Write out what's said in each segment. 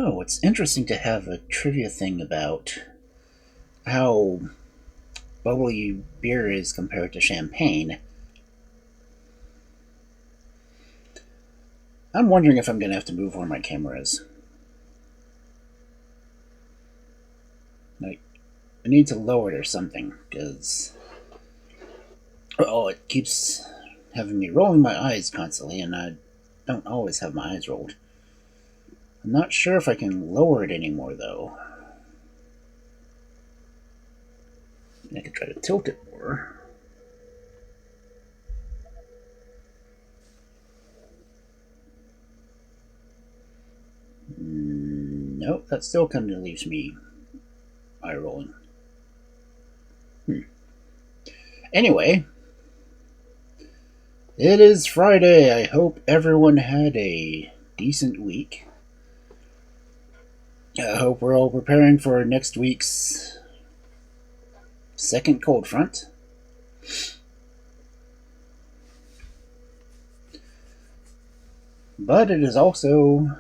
Oh, it's interesting to have a trivia thing about how bubbly beer is compared to champagne. I'm wondering if I'm going to have to move where my camera is. Like, I need to lower it or something, because... Oh, it keeps having me rolling my eyes constantly, and I don't always have my eyes rolled. I'm not sure if I can lower it anymore, though. I could try to tilt it more. Nope, that still kind of leaves me eye rolling. Anyway, it is Friday. I hope everyone had a decent week. I hope we're all preparing for next week's second cold front. But it is also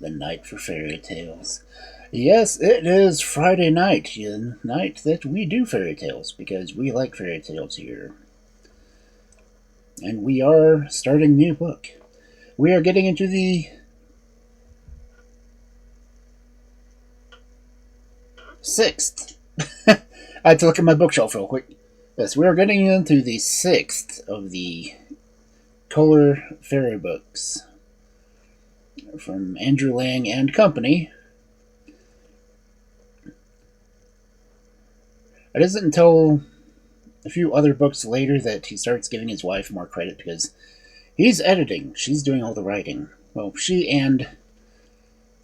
the night for fairy tales. Yes, it is Friday night, the night that we do fairy tales, because we like fairy tales here. And we are starting a new book. We are getting into the 6th. I had to look at my bookshelf real quick. Yes, we are getting into the 6th of the color fairy books from Andrew Lang and Company. It isn't until a few other books later that he starts giving his wife more credit, because he's editing. She's doing all the writing. Well, she and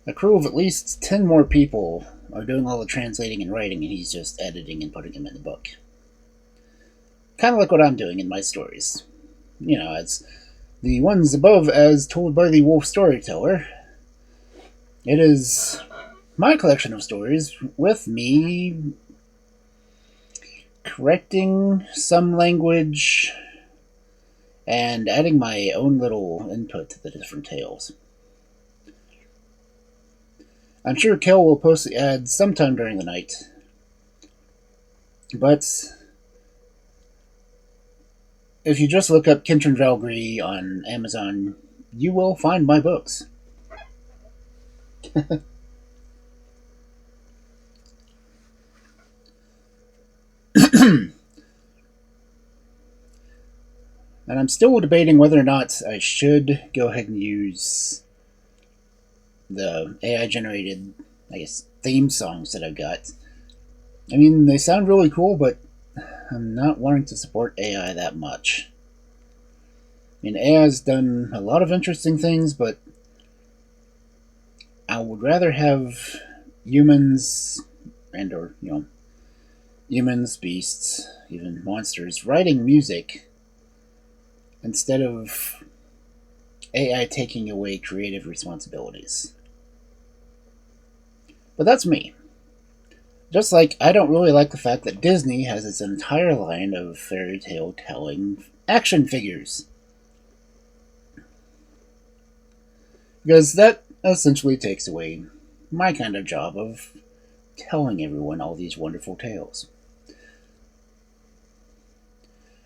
a crew of at least 10 more people are doing all the translating and writing, and he's just editing and putting them in the book. Kind of like what I'm doing in my stories. You know, as the ones above as told by the Wolf Storyteller. It is my collection of stories with me correcting some language and adding my own little input to the different tales. I'm sure Kel will post the ads sometime during the night, but if you just look up Kentron Valkyrie on Amazon, you will find my books. And I'm still debating whether or not I should go ahead and use the AI-generated, I guess, theme songs that I've got. I mean, they sound really cool, but I'm not wanting to support AI that much. I mean, AI's done a lot of interesting things, but I would rather have humans or, humans, beasts, even monsters writing music instead of AI taking away creative responsibilities. But that's me. Just like I don't really like the fact that Disney has its entire line of fairy tale telling action figures. Because that essentially takes away my kind of job of telling everyone all these wonderful tales.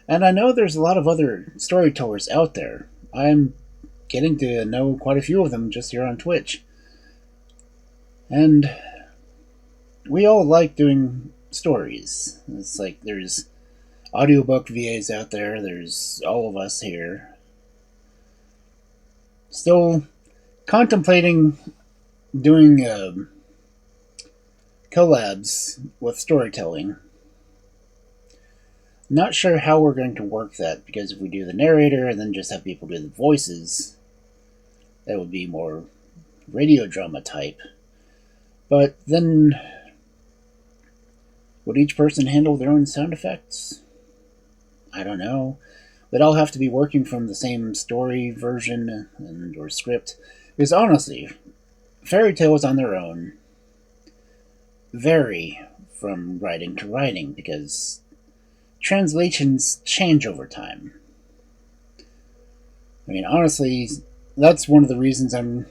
And I know there's a lot of other storytellers out there. I'm getting to know quite a few of them just here on Twitch. And we all like doing stories. It's like there's audiobook VAs out there, there's all of us here. Still contemplating doing collabs with storytelling. Not sure how we're going to work that, because if we do the narrator and then just have people do the voices, that would be more radio drama type. But then, would each person handle their own sound effects? I don't know. They'd all have to be working from the same story version and or script. Because honestly, fairy tales on their own vary from writing to writing, because translations change over time. I mean, honestly, that's one of the reasons I'm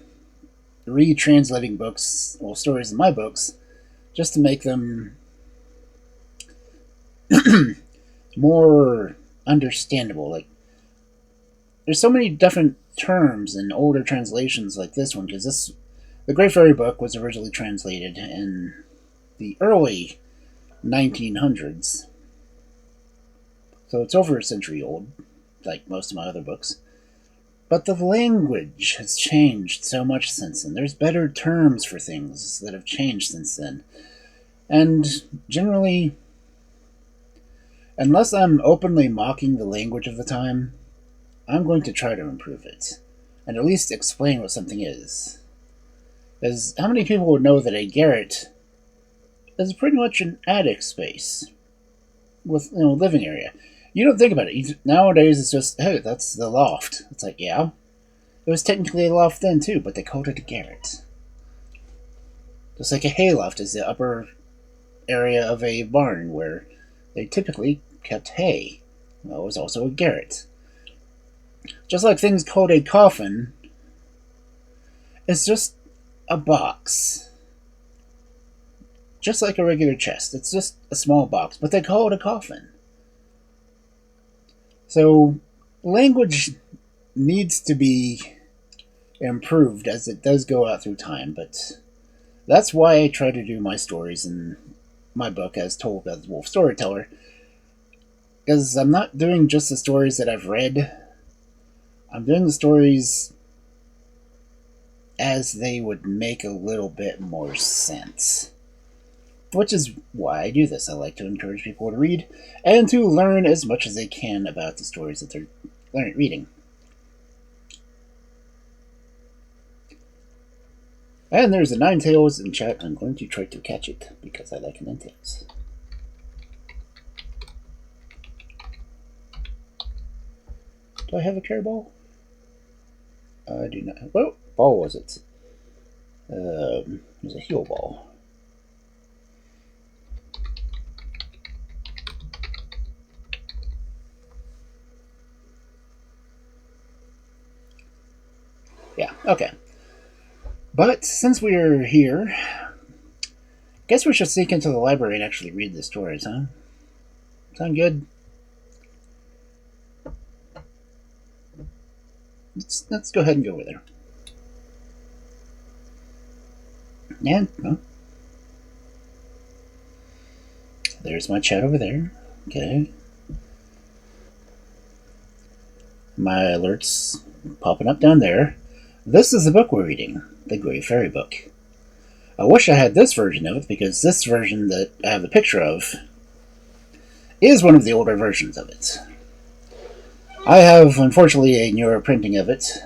retranslating books, well, stories in my books, just to make them more understandable. Like, there's so many different terms in older translations like this one, because the Great Fairy Book was originally translated in the early 1900s. So it's over a century old, like most of my other books. But the language has changed so much since then. There's better terms for things that have changed since then. And generally, unless I'm openly mocking the language of the time, I'm going to try to improve it, and at least explain what something is. Because how many people would know that a garret is pretty much an attic space with, living area? You don't think about it. Nowadays, it's just, hey, that's the loft. It's like, yeah, it was technically a loft then too, but they called it a garret. Just like a hayloft is the upper area of a barn where they typically kept hay. Well, it was also a garret. Just like things called a coffin, it's just a box. Just like a regular chest. It's just a small box, but they call it a coffin. So, language needs to be improved as it does go out through time, but that's why I try to do my stories in my book as told by the Wolf Storyteller. Because I'm not doing just the stories that I've read. I'm doing the stories as they would make a little bit more sense. Which is why I do this. I like to encourage people to read and to learn as much as they can about the stories that they're reading. And there's a Ninetales in chat. I'm going to try to catch it because I like Ninetales. Do I have a care ball? I do not. What ball was it? It was a heal ball. Yeah, okay. But since we're here, I guess we should sneak into the library and actually read the stories, huh? Sound good? Let's go ahead and go over there. And, well, there's my chat over there. Okay. My alerts popping up down there. This is the book we're reading, the Great Fairy Book. I wish I had this version of it, because this version that I have a picture of is one of the older versions of it. I have, unfortunately, a newer printing of it.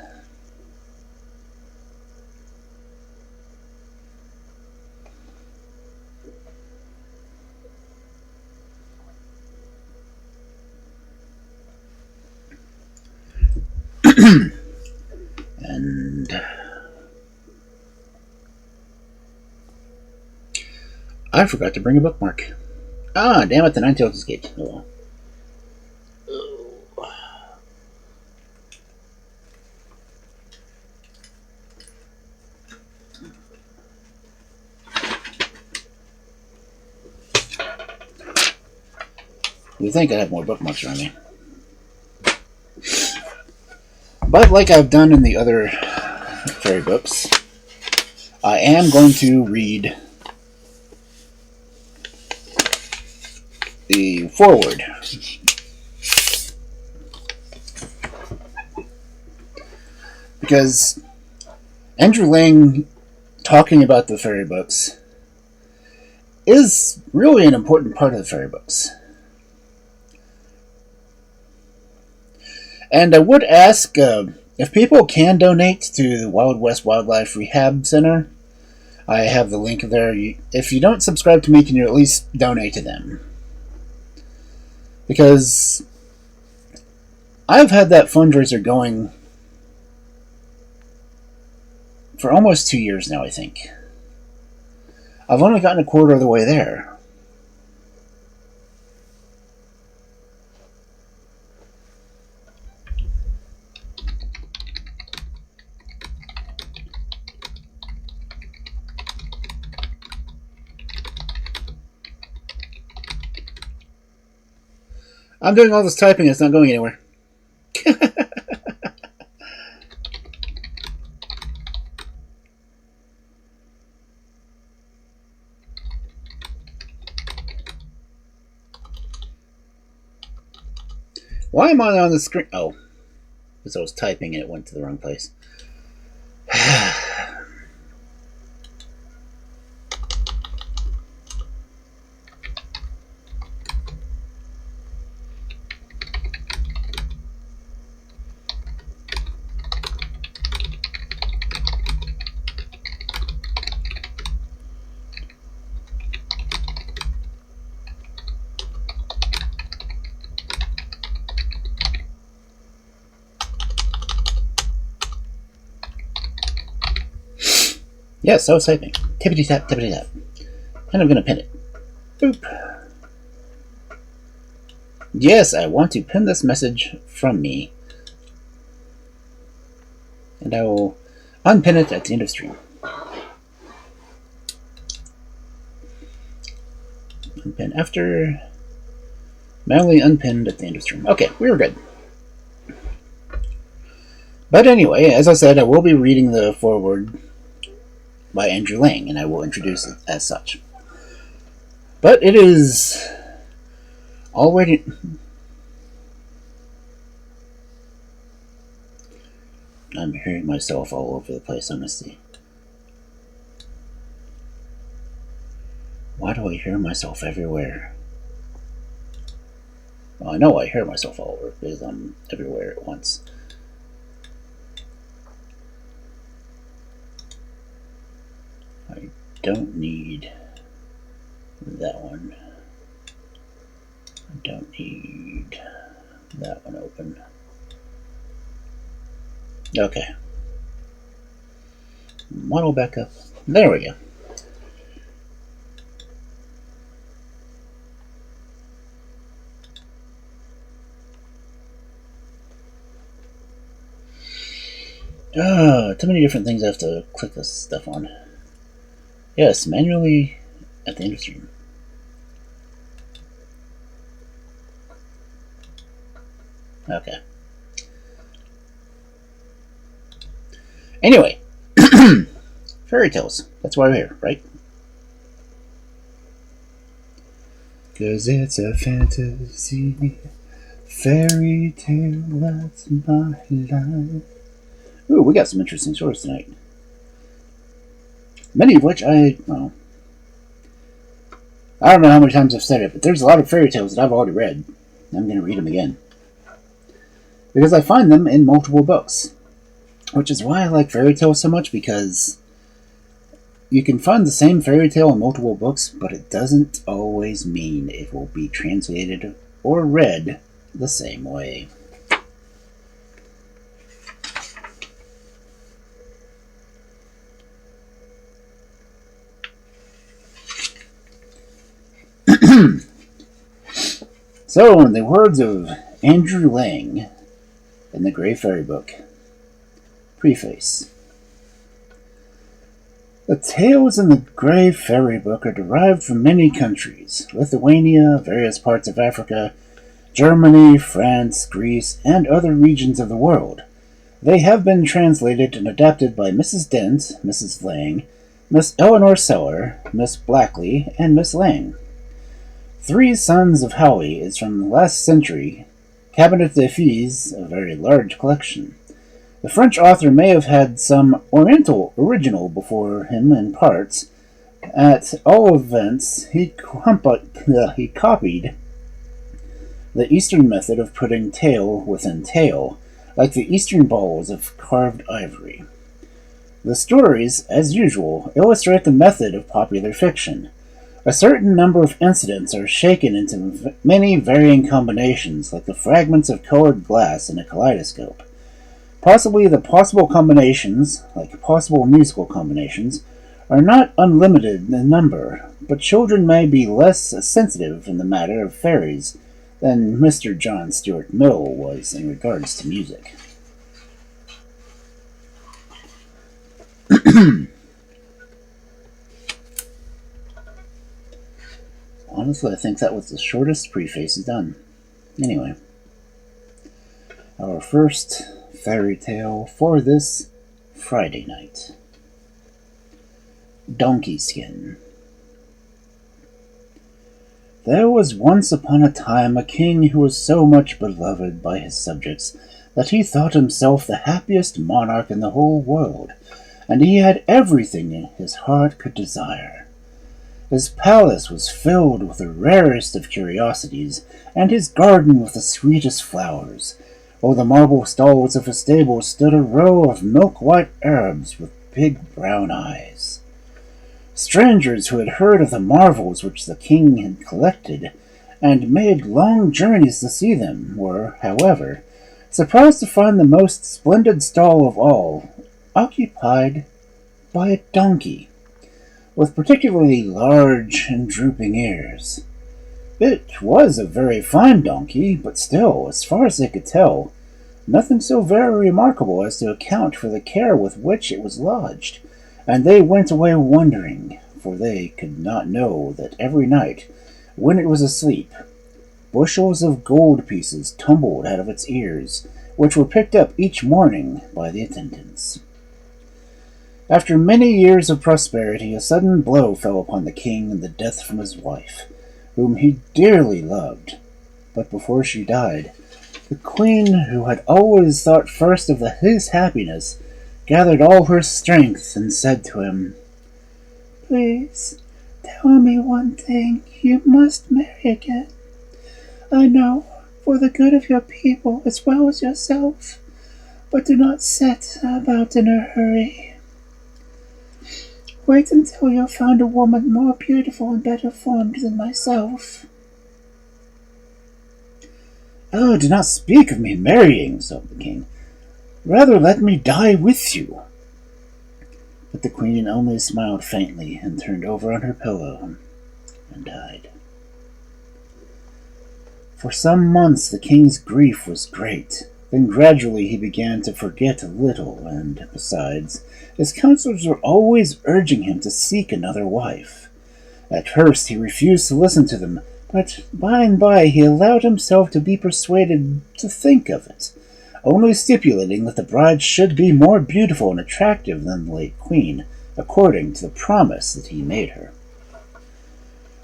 And I forgot to bring a bookmark. Ah, damn it, the Ninetales escaped. Oh well. You think I have more bookmarks around me. But like I've done in the other fairy books, I am going to read the foreword. Because Andrew Lang talking about the fairy books is really an important part of the fairy books. And I would ask if people can donate to the Wild West Wildlife Rehab Center. I have the link there. If you don't subscribe to me, can you at least donate to them? Because I've had that fundraiser going for almost 2 years now, I think. I've only gotten a quarter of the way there. I'm doing all this typing, it's not going anywhere. Why am I on the screen? Oh, because I was typing and it went to the wrong place. Yes, I was typing. Tippity tap, tippity tap. And I'm going to pin it. Boop. Yes, I want to pin this message from me. And I will unpin it at the end of stream. Unpin after. Manually unpinned at the end of stream. Okay, we were good. But anyway, as I said, I will be reading the foreword by Andrew Lang, and I will introduce it as such. But it is already... I'm hearing myself all over the place, honestly. Why do I hear myself everywhere? Well, I know I hear myself all over because I'm everywhere at once. I don't need that one. I don't need that one open. Okay. Model backup. There we go. Too many different things I have to click this stuff on. Yes, manually at the end of stream. Okay. Anyway, fairy tales. That's why we're here, right? Cause it's a fantasy fairy tale, that's my life. Ooh, we got some interesting stories tonight. Many of which I don't know how many times I've said it, but there's a lot of fairy tales that I've already read. I'm going to read them again. Because I find them in multiple books. Which is why I like fairy tales so much, because you can find the same fairy tale in multiple books, but it doesn't always mean it will be translated or read the same way. So, in the words of Andrew Lang in the Grey Fairy Book, Preface. The tales in the Grey Fairy Book are derived from many countries: Lithuania, various parts of Africa, Germany, France, Greece, and other regions of the world. They have been translated and adapted by Mrs. Dent, Mrs. Lang, Miss Eleanor Seller, Miss Blackley, and Miss Lang. Three Sons of Howie is from the last century. Cabinet des Fils, a very large collection. The French author may have had some Oriental original before him in parts. At all events, he copied the Eastern method of putting tale within tale, like the Eastern balls of carved ivory. The stories, as usual, illustrate the method of popular fiction. A certain number of incidents are shaken into many varying combinations, like the fragments of colored glass in a kaleidoscope. Possibly the possible combinations, like possible musical combinations, are not unlimited in number, but children may be less sensitive in the matter of fairies than Mr. John Stuart Mill was in regards to music. Honestly, I think that was the shortest preface done. Anyway, our first fairy tale for this Friday night. Donkey Skin. There was once upon a time a king who was so much beloved by his subjects that he thought himself the happiest monarch in the whole world, and he had everything his heart could desire. His palace was filled with the rarest of curiosities, and his garden with the sweetest flowers, while the marble stalls of his stable stood a row of milk-white Arabs with big brown eyes. Strangers who had heard of the marvels which the king had collected, and made long journeys to see them, were, however, surprised to find the most splendid stall of all occupied by a donkey, with particularly large and drooping ears. It was a very fine donkey, but still, as far as they could tell, nothing so very remarkable as to account for the care with which it was lodged, and they went away wondering, for they could not know that every night, when it was asleep, bushels of gold pieces tumbled out of its ears, which were picked up each morning by the attendants. After many years of prosperity, a sudden blow fell upon the king in the death from his wife, whom he dearly loved. But before she died, the queen, who had always thought first of his happiness, gathered all her strength and said to him, "Please, tell me one thing. You must marry again. I know, for the good of your people as well as yourself, but do not set about in a hurry. Wait until you have found a woman more beautiful and better formed than myself." "Oh, do not speak of me marrying," sobbed the king. "Rather let me die with you." But the queen only smiled faintly and turned over on her pillow and died. For some months the king's grief was great. Then gradually he began to forget a little, and besides, his counselors were always urging him to seek another wife. At first he refused to listen to them, but by and by he allowed himself to be persuaded to think of it, only stipulating that the bride should be more beautiful and attractive than the late queen, according to the promise that he made her.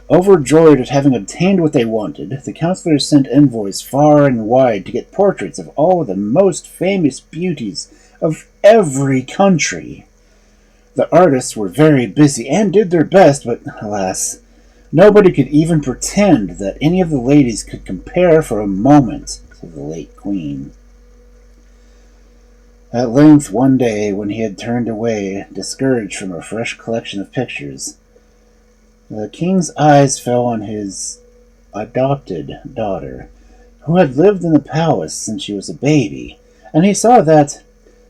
Overjoyed at having obtained what they wanted, the counselors sent envoys far and wide to get portraits of all the most famous beauties of every country. The artists were very busy and did their best, but alas, nobody could even pretend that any of the ladies could compare for a moment to the late queen. At length, one day, when he had turned away, discouraged from a fresh collection of pictures, the king's eyes fell on his adopted daughter, who had lived in the palace since she was a baby, and he saw that,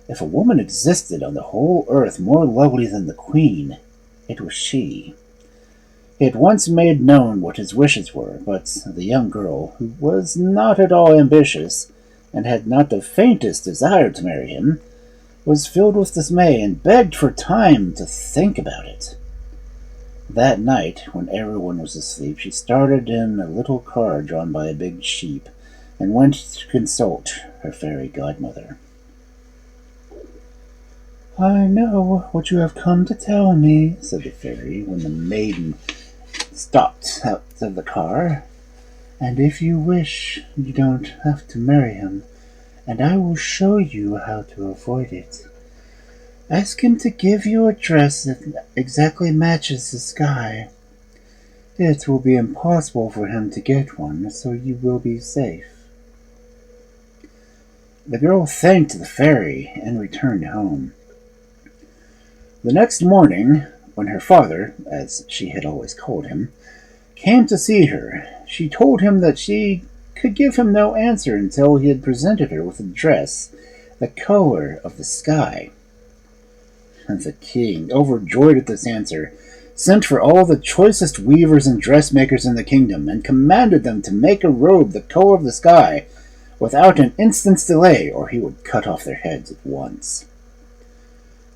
if a woman existed on the whole earth more lovely than the queen, it was she. He had once made known what his wishes were, but the young girl, who was not at all ambitious, and had not the faintest desire to marry him, was filled with dismay and begged for time to think about it. That night, when everyone was asleep, she started in a little car drawn by a big sheep, and went to consult her fairy godmother. "I know what you have come to tell me," said the fairy, when the maiden stopped out of the car. "And if you wish, you don't have to marry him, and I will show you how to avoid it. Ask him to give you a dress that exactly matches the sky. It will be impossible for him to get one, so you will be safe." The girl thanked the fairy and returned home. The next morning, when her father, as she had always called him, came to see her, she told him that she could give him no answer until he had presented her with a dress the color of the sky. And the king, overjoyed at this answer, sent for all the choicest weavers and dressmakers in the kingdom, and commanded them to make a robe the color of the sky, without an instant's delay, or he would cut off their heads at once.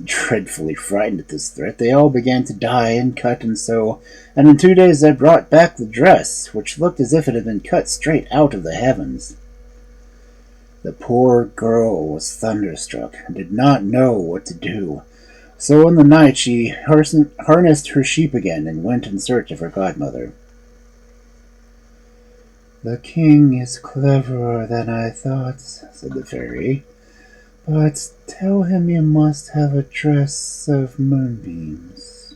Dreadfully frightened at this threat, they all began to dye and cut and sew, and in 2 days they brought back the dress, which looked as if it had been cut straight out of the heavens. The poor girl was thunderstruck and did not know what to do. So in the night she harnessed her sheep again and went in search of her godmother. "The king is cleverer than I thought," said the fairy, "but tell him you must have a dress of moonbeams."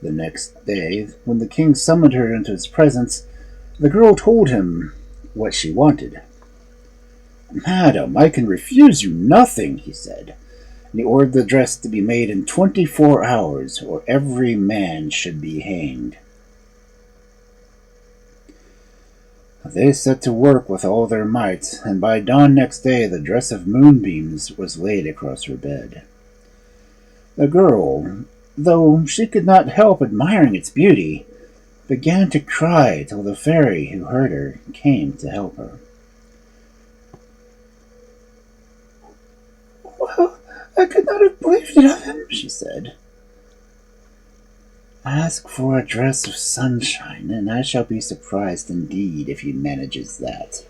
The next day, when the king summoned her into his presence, the girl told him what she wanted. "Madam, I can refuse you nothing," he said, and he ordered the dress to be made in 24 hours, or every man should be hanged. They set to work with all their might, and by dawn next day the dress of moonbeams was laid across her bed. The girl, though she could not help admiring its beauty, began to cry till the fairy who heard her came to help her. "Well, I could not have believed it of him," she said. "Ask for a dress of sunshine, and I shall be surprised indeed if he manages that."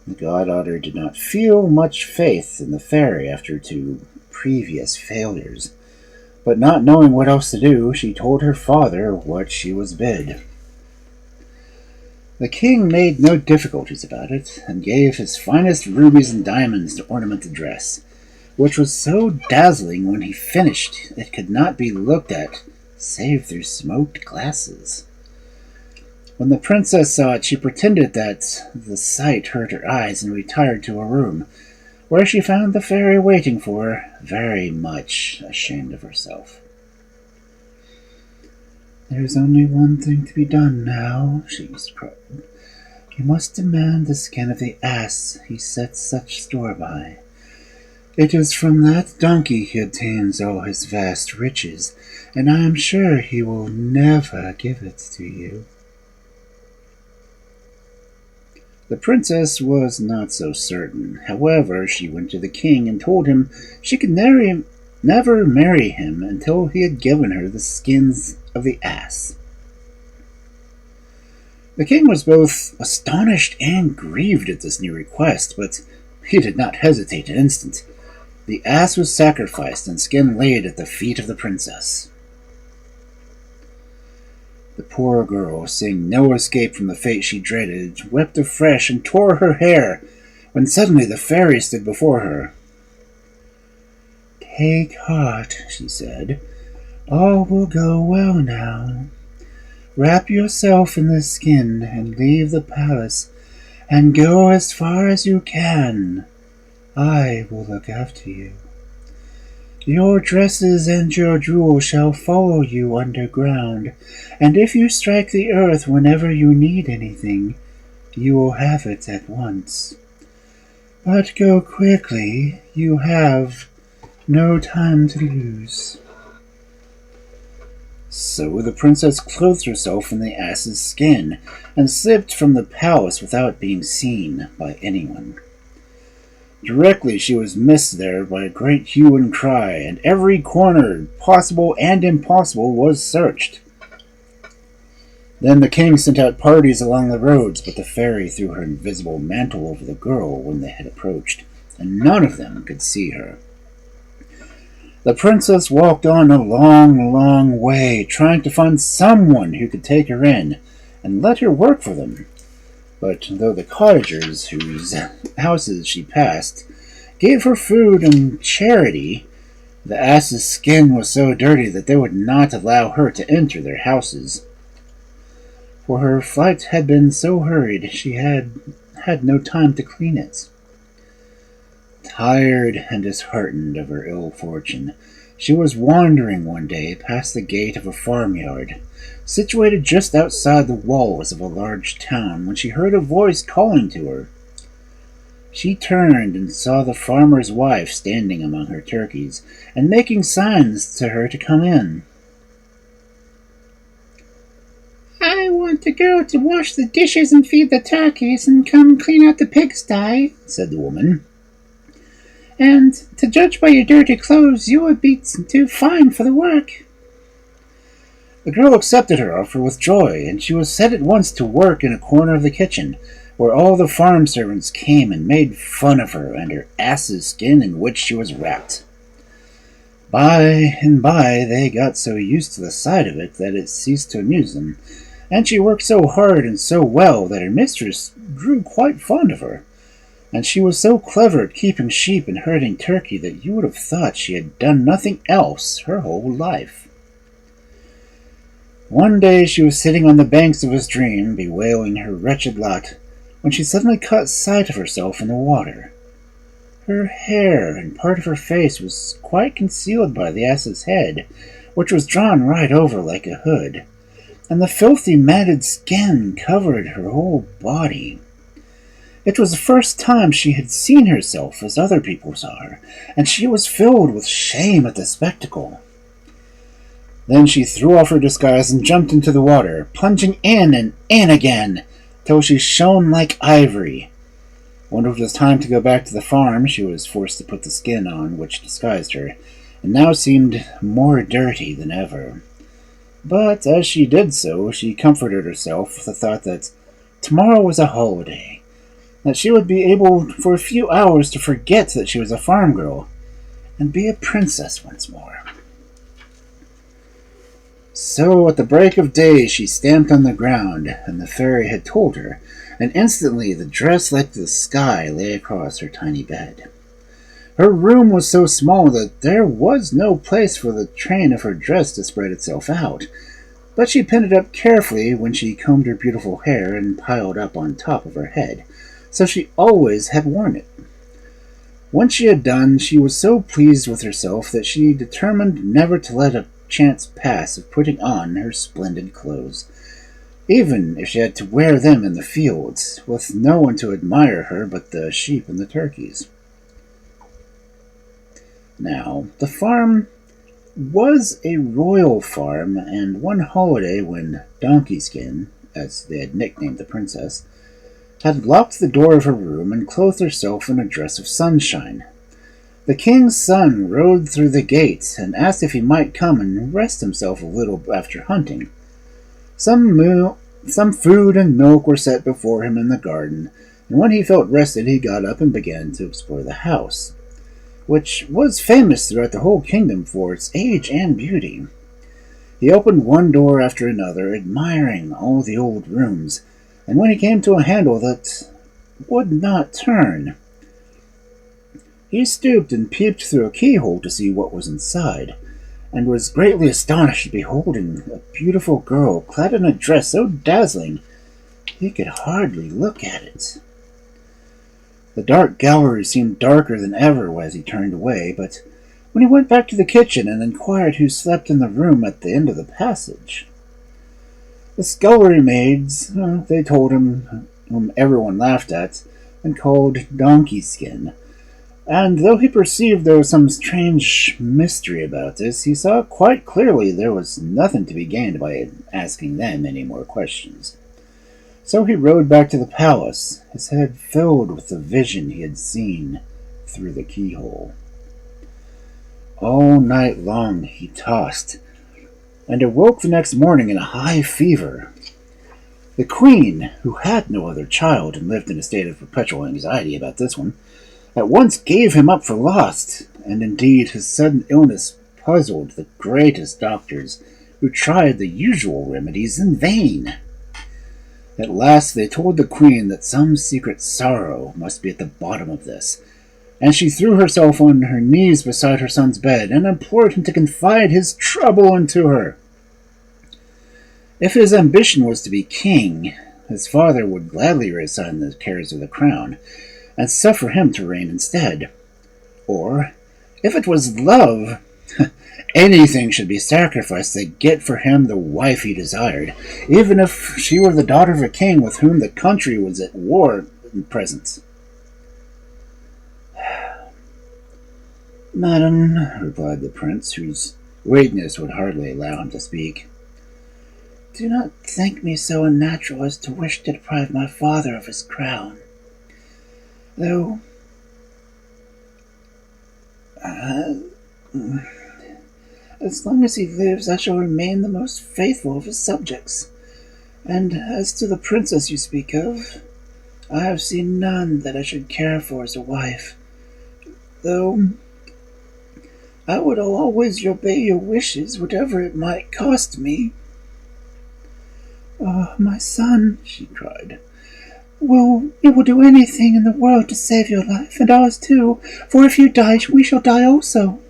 The goddaughter did not feel much faith in the fairy after 2 previous failures, but not knowing what else to do, she told her father what she was bid. The king made no difficulties about it, and gave his finest rubies and diamonds to ornament the dress, which was so dazzling when he finished it could not be looked at save through smoked glasses. When the princess saw it, she pretended that the sight hurt her eyes and retired to her room, where she found the fairy waiting for her, very much ashamed of herself. "There is only one thing to be done now," she cried. "You must demand the skin of the ass he sets such store by. It is from that donkey he obtains all his vast riches, and I am sure he will never give it to you." The princess was not so certain. However, she went to the king and told him she could never marry him until he had given her the skins of the ass. The king was both astonished and grieved at this new request, but he did not hesitate an instant. The ass was sacrificed and skin laid at the feet of the princess. The poor girl, seeing no escape from the fate she dreaded, wept afresh and tore her hair, when suddenly the fairy stood before her. "Take heart," she said. "All will go well now. Wrap yourself in the skin and leave the palace, and go as far as you can. I will look after you. Your dresses and your jewels shall follow you underground, and if you strike the earth whenever you need anything, you will have it at once. But go quickly, you have no time to lose." So the princess clothed herself in the ass's skin, and slipped from the palace without being seen by anyone. Directly she was missed there by a great hue and cry, and every corner, possible and impossible, was searched. Then the king sent out parties along the roads, but the fairy threw her invisible mantle over the girl when they had approached, and none of them could see her. The princess walked on a long, long way, trying to find someone who could take her in and let her work for them. But though the cottagers whose houses she passed gave her food and charity, the ass's skin was so dirty that they would not allow her to enter their houses. For her flight had been so hurried, she had no time to clean it. Tired and disheartened of her ill fortune, she was wandering one day past the gate of a farmyard, situated just outside the walls of a large town, when she heard a voice calling to her. She turned and saw the farmer's wife standing among her turkeys, and making signs to her to come in. "I want the girl to wash the dishes and feed the turkeys and come clean out the pigsty," said the woman. And to judge by your dirty clothes, you would be too fine for the work. The girl accepted her offer with joy, and she was set at once to work in a corner of the kitchen, where all the farm servants came and made fun of her and her ass's skin in which she was wrapped. By and by they got so used to the sight of it that it ceased to amuse them, and she worked so hard and so well that her mistress grew quite fond of her, and she was so clever at keeping sheep and herding turkey that you would have thought she had done nothing else her whole life. One day she was sitting on the banks of a stream, bewailing her wretched lot, when she suddenly caught sight of herself in the water. Her hair and part of her face was quite concealed by the ass's head, which was drawn right over like a hood, and the filthy matted skin covered her whole body. It was the first time she had seen herself as other people saw her, and she was filled with shame at the spectacle. Then she threw off her disguise and jumped into the water, plunging in and in again, till she shone like ivory. When it was time to go back to the farm, she was forced to put the skin on which disguised her, and now seemed more dirty than ever. But as she did so, she comforted herself with the thought that tomorrow was a holiday, that she would be able for a few hours to forget that she was a farm girl, and be a princess once more. So at the break of day she stamped on the ground, and the fairy had told her, and instantly the dress like the sky lay across her tiny bed. Her room was so small that there was no place for the train of her dress to spread itself out, but she pinned it up carefully when she combed her beautiful hair and piled up on top of her head, so she always had worn it. Once she had done, she was so pleased with herself that she determined never to let a chance pass of putting on her splendid clothes, even if she had to wear them in the fields, with no one to admire her but the sheep and the turkeys. Now, the farm was a royal farm, and one holiday when Donkeyskin, as they had nicknamed the princess, had locked the door of her room and clothed herself in a dress of sunshine. The king's son rode through the gates and asked if he might come and rest himself a little after hunting. Some food and milk were set before him in the garden, and when he felt rested he got up and began to explore the house, which was famous throughout the whole kingdom for its age and beauty. He opened one door after another, admiring all the old rooms, and when he came to a handle that would not turn, he stooped and peeped through a keyhole to see what was inside, and was greatly astonished at beholding a beautiful girl clad in a dress so dazzling he could hardly look at it. The dark gallery seemed darker than ever as he turned away, but when he went back to the kitchen and inquired who slept in the room at the end of the passage, the scullery maids, they told him, whom everyone laughed at, and called Donkeyskin. And though he perceived there was some strange mystery about this, he saw quite clearly there was nothing to be gained by asking them any more questions. So he rode back to the palace, his head filled with the vision he had seen through the keyhole. All night long he tossed, and awoke the next morning in a high fever. The queen, who had no other child and lived in a state of perpetual anxiety about this one, at once gave him up for lost, and indeed his sudden illness puzzled the greatest doctors, who tried the usual remedies in vain. At last they told the queen that some secret sorrow must be at the bottom of this, and she threw herself on her knees beside her son's bed and implored him to confide his trouble unto her. If his ambition was to be king, his father would gladly resign the cares of the crown, and suffer him to reign instead. Or, if it was love, anything should be sacrificed to get for him the wife he desired, even if she were the daughter of a king with whom the country was at war in present. "Madam," replied the prince, whose weakness would hardly allow him to speak, "do not think me so unnatural as to wish to deprive my father of his crown. Though Uh, as long as he lives, I shall remain the most faithful of his subjects. And as to the princess you speak of, I have seen none that I should care for as a wife, though I would always obey your wishes, whatever it might cost me. Oh, my son, she cried. You will do anything in the world to save your life, and ours too, for if you die, we shall die also.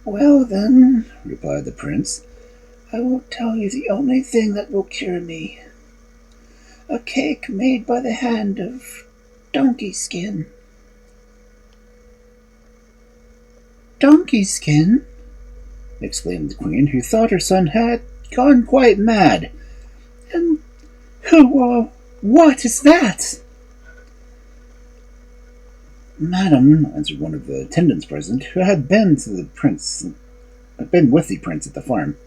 Well then, replied the prince, I will tell you the only thing that will cure me. A cake made by the hand of donkey skin. Donkey skin? Exclaimed the queen, who thought her son had gone quite mad. And what is that? Madam, answered one of the attendants present, who had been with the prince at the farm.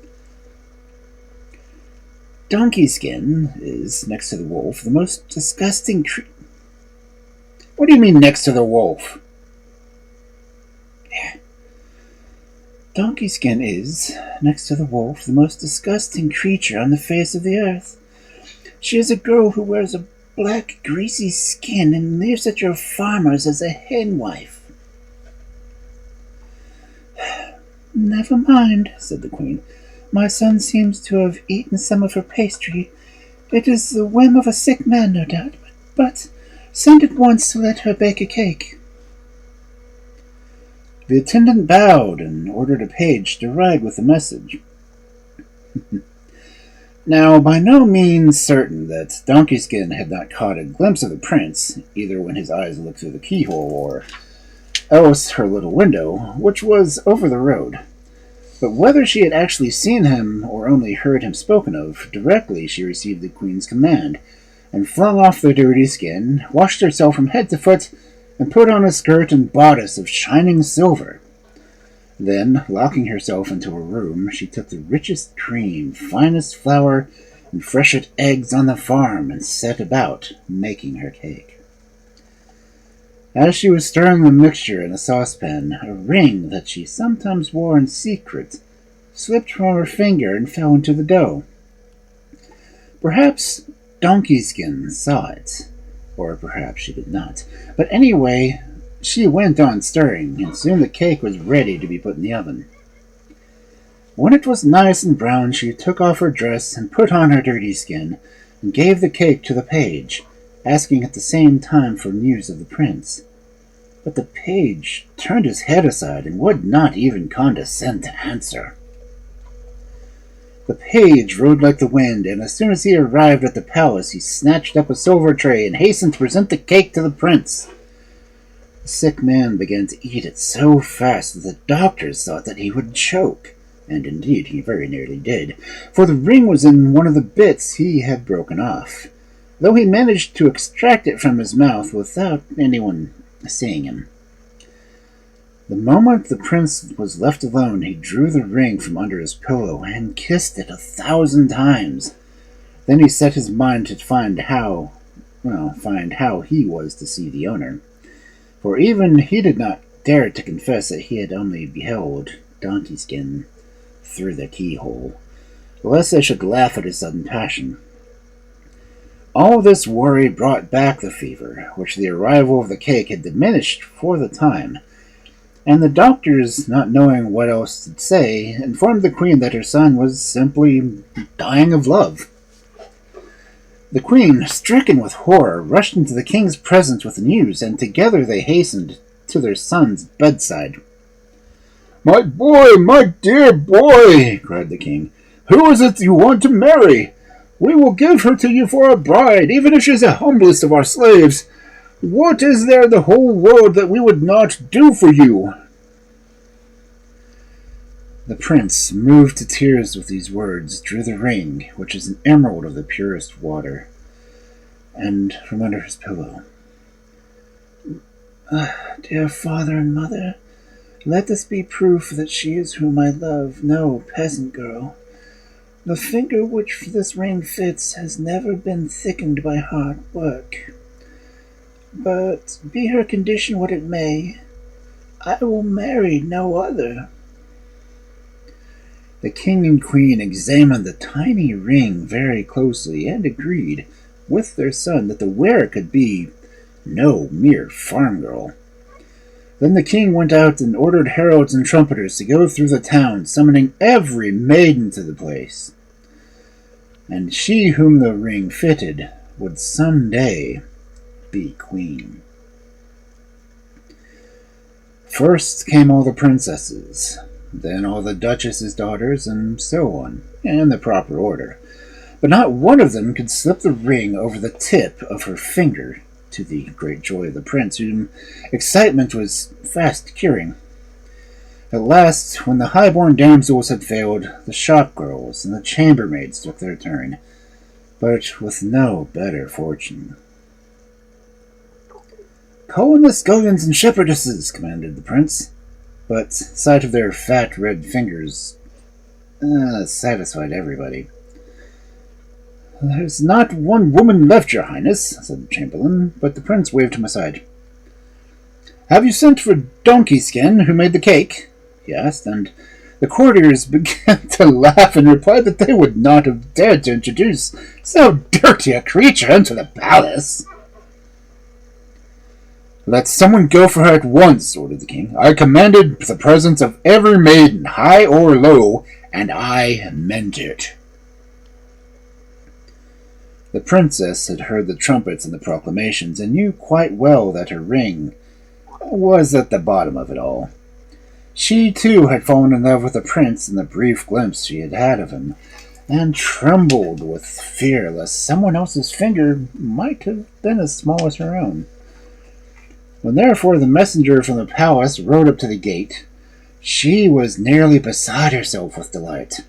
Donkey skin is, next to the wolf, the most disgusting What do you mean, next to the wolf? Donkey skin is, next to the wolf, the most disgusting creature on the face of the earth. She is a girl who wears a black, greasy skin and lives at your farmer's as a hen wife. Never mind, said the queen. My son seems to have eaten some of her pastry. It is the whim of a sick man, no doubt, but send at once to let her bake a cake. The attendant bowed and ordered a page to ride with the message. Now, by no means certain that Donkeyskin had not caught a glimpse of the prince, either when his eyes looked through the keyhole or else her little window, which was over the road. But whether she had actually seen him or only heard him spoken of, directly she received the queen's command, and flung off the dirty skin, washed herself from head to foot, and put on a skirt and bodice of shining silver. Then, locking herself into a room, she took the richest cream, finest flour, and freshest eggs on the farm, and set about making her cake. As she was stirring the mixture in a saucepan, a ring that she sometimes wore in secret slipped from her finger and fell into the dough. Perhaps Donkeyskin saw it, or perhaps she did not. But anyway, she went on stirring, and soon the cake was ready to be put in the oven. When it was nice and brown, she took off her dress and put on her dirty skin, and gave the cake to the page, asking at the same time for news of the prince. But the page turned his head aside and would not even condescend to answer. The page rode like the wind, and as soon as he arrived at the palace, he snatched up a silver tray and hastened to present the cake to the prince. The sick man began to eat it so fast that the doctors thought that he would choke, and indeed he very nearly did, for the ring was in one of the bits he had broken off, though he managed to extract it from his mouth without anyone seeing him. The moment the prince was left alone, he drew the ring from under his pillow and kissed it 1,000 times. Then he set his mind to find how he was to see the owner, for even he did not dare to confess that he had only beheld Donkeyskin through the keyhole, lest they should laugh at his sudden passion. All this worry brought back the fever, which the arrival of the cake had diminished for the time, and the doctors, not knowing what else to say, informed the queen that her son was simply dying of love. The queen, stricken with horror, rushed into the king's presence with the news, and together they hastened to their son's bedside. "My boy, my dear boy!" cried the king. "Who is it you want to marry? We will give her to you for a bride, even if she is the humblest of our slaves. What is there in the whole world that we would not do for you?" The prince, moved to tears with these words, drew the ring, which is an emerald of the purest water, and from under his pillow. "Dear father and mother, let this be proof that she is whom I love, no peasant girl. The finger which this ring fits has never been thickened by hard work. But be her condition what it may, I will marry no other." The king and queen examined the tiny ring very closely and agreed with their son that the wearer could be no mere farm girl. Then the king went out and ordered heralds and trumpeters to go through the town, summoning every maiden to the place. And she whom the ring fitted would some day be queen. First came all the princesses, then all the duchesses' daughters, and so on, in the proper order. But not one of them could slip the ring over the tip of her finger, to the great joy of the prince, whom excitement was fast curing. At last, when the high-born damsels had failed, the shop girls and the chambermaids took their turn, but with no better fortune. "Call in the scullions and shepherdesses," commanded the prince, but sight of their fat red fingers satisfied everybody. "There's not one woman left, your highness," said the chamberlain, but the prince waved him aside. "Have you sent for Donkey Skin, who made the cake?" he asked, and the courtiers began to laugh and replied that they would not have dared to introduce so dirty a creature into the palace. "Let someone go for her at once," ordered the king. "I commanded the presence of every maiden, high or low, and I meant it." The princess had heard the trumpets and the proclamations, and knew quite well that her ring was at the bottom of it all. She, too, had fallen in love with the prince in the brief glimpse she had had of him, and trembled with fear lest someone else's finger might have been as small as her own. When therefore the messenger from the palace rode up to the gate, she was nearly beside herself with delight.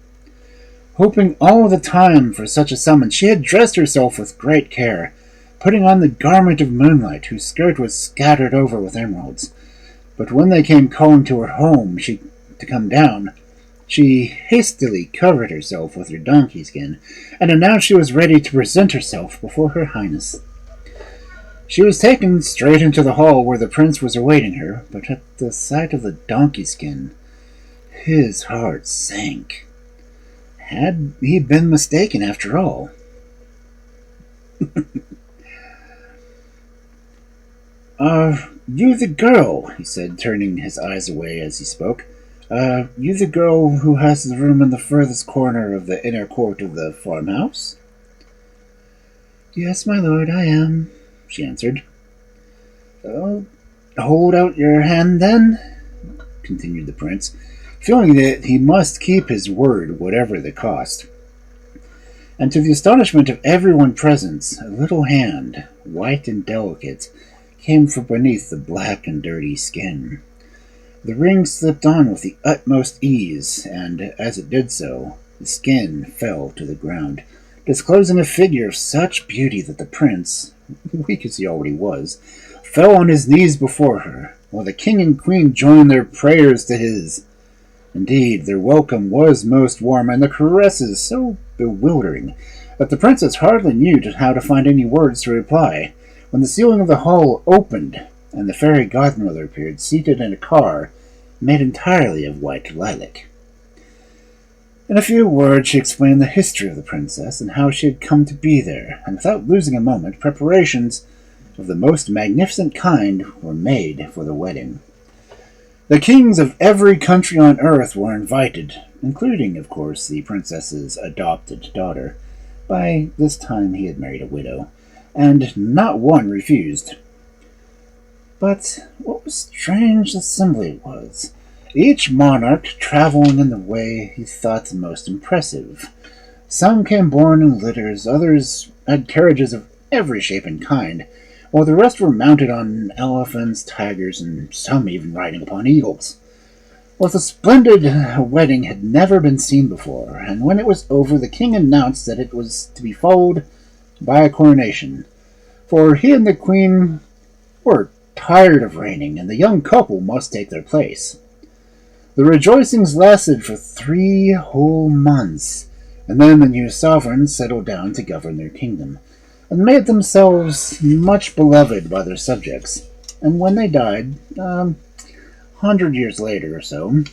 Hoping all the time for such a summons, she had dressed herself with great care, putting on the garment of moonlight, whose skirt was scattered over with emeralds. But when they came calling to her home to come down, she hastily covered herself with her donkey skin, and announced she was ready to present herself before her highness. She was taken straight into the hall where the prince was awaiting her, but at the sight of the donkey skin, his heart sank. Had he been mistaken after all? "Are you the girl?" he said, turning his eyes away as he spoke. "You the girl who has the room in the furthest corner of the inner court of the farmhouse?" "Yes, my lord, I am," she answered. "Hold out your hand, then," continued the prince, feeling that he must keep his word whatever the cost. And to the astonishment of everyone present, a little hand, white and delicate, came from beneath the black and dirty skin. The ring slipped on with the utmost ease, and as it did so, the skin fell to the ground, disclosing a figure of such beauty that the prince, weak as he already was, fell on his knees before her, while the king and queen joined their prayers to his. Indeed, their welcome was most warm, and the caresses so bewildering that the princess hardly knew how to find any words to reply, when the ceiling of the hall opened, and the fairy godmother appeared, seated in a car made entirely of white lilac. In a few words she explained the history of the princess, and how she had come to be there, and without losing a moment, preparations of the most magnificent kind were made for the wedding. The kings of every country on earth were invited, including, of course, the princess's adopted daughter. By this time he had married a widow, and not one refused. But what a strange assembly it was, each monarch traveling in the way he thought the most impressive. Some came borne in litters, others had carriages of every shape and kind, while the rest were mounted on elephants, tigers, and some even riding upon eagles. Well, the splendid wedding had never been seen before, and when it was over, the king announced that it was to be followed by a coronation, for he and the queen were tired of reigning, and the young couple must take their place. The rejoicings lasted for 3 whole months, and then the new sovereigns settled down to govern their kingdom. and made themselves much beloved by their subjects. And when they died, 100 years later or so,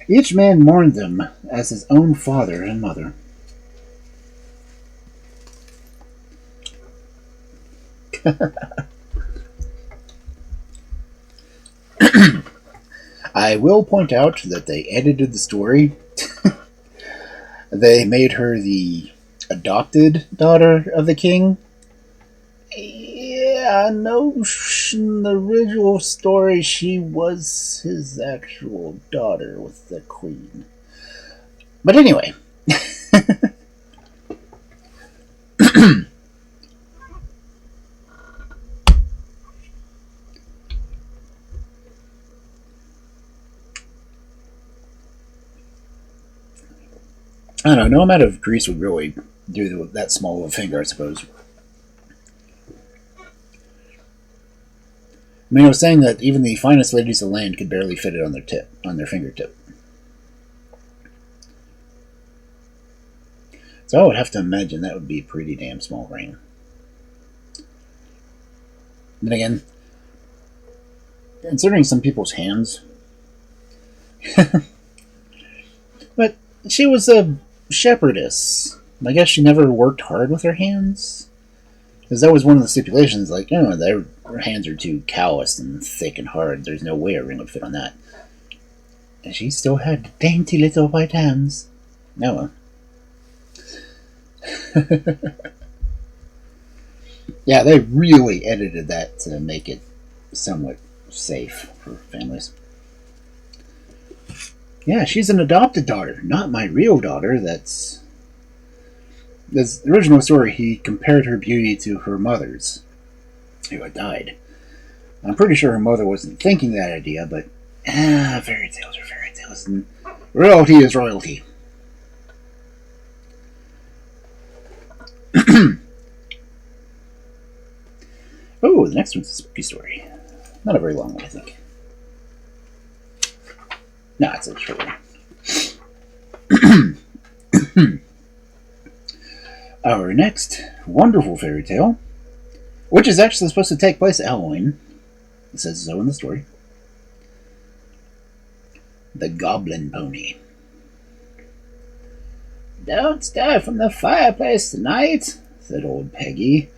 each man mourned them as his own father and mother. I will point out that they edited the story. They made her the adopted daughter of the king. Yeah, no, in the original story, she was his actual daughter with the queen. But anyway. I don't know, no amount of grease would really do that small of a finger, I suppose. I mean, I was saying that even the finest ladies of the land could barely fit it on their fingertip. So I would have to imagine that would be a pretty damn small ring. Then again, considering some people's hands, but she was a shepherdess. I guess she never worked hard with her hands. Because that was one of the stipulations, like, their hands are too calloused and thick and hard. There's no way a ring would fit on that. And she still had dainty little white hands. No. Yeah, they really edited that to make it somewhat safe for families. Yeah, she's an adopted daughter, not my real daughter. That's... This original story, he compared her beauty to her mother's, who had died. I'm pretty sure her mother wasn't thinking that idea, but fairy tales are fairy tales, and royalty is royalty. Oh, the next one's a spooky story. Not a very long one, I think. No, it's a short one. Our next wonderful fairy tale, which is actually supposed to take place at Halloween. It says so in the story. The Goblin Pony. "Don't stir from the fireplace tonight," said old Peggy,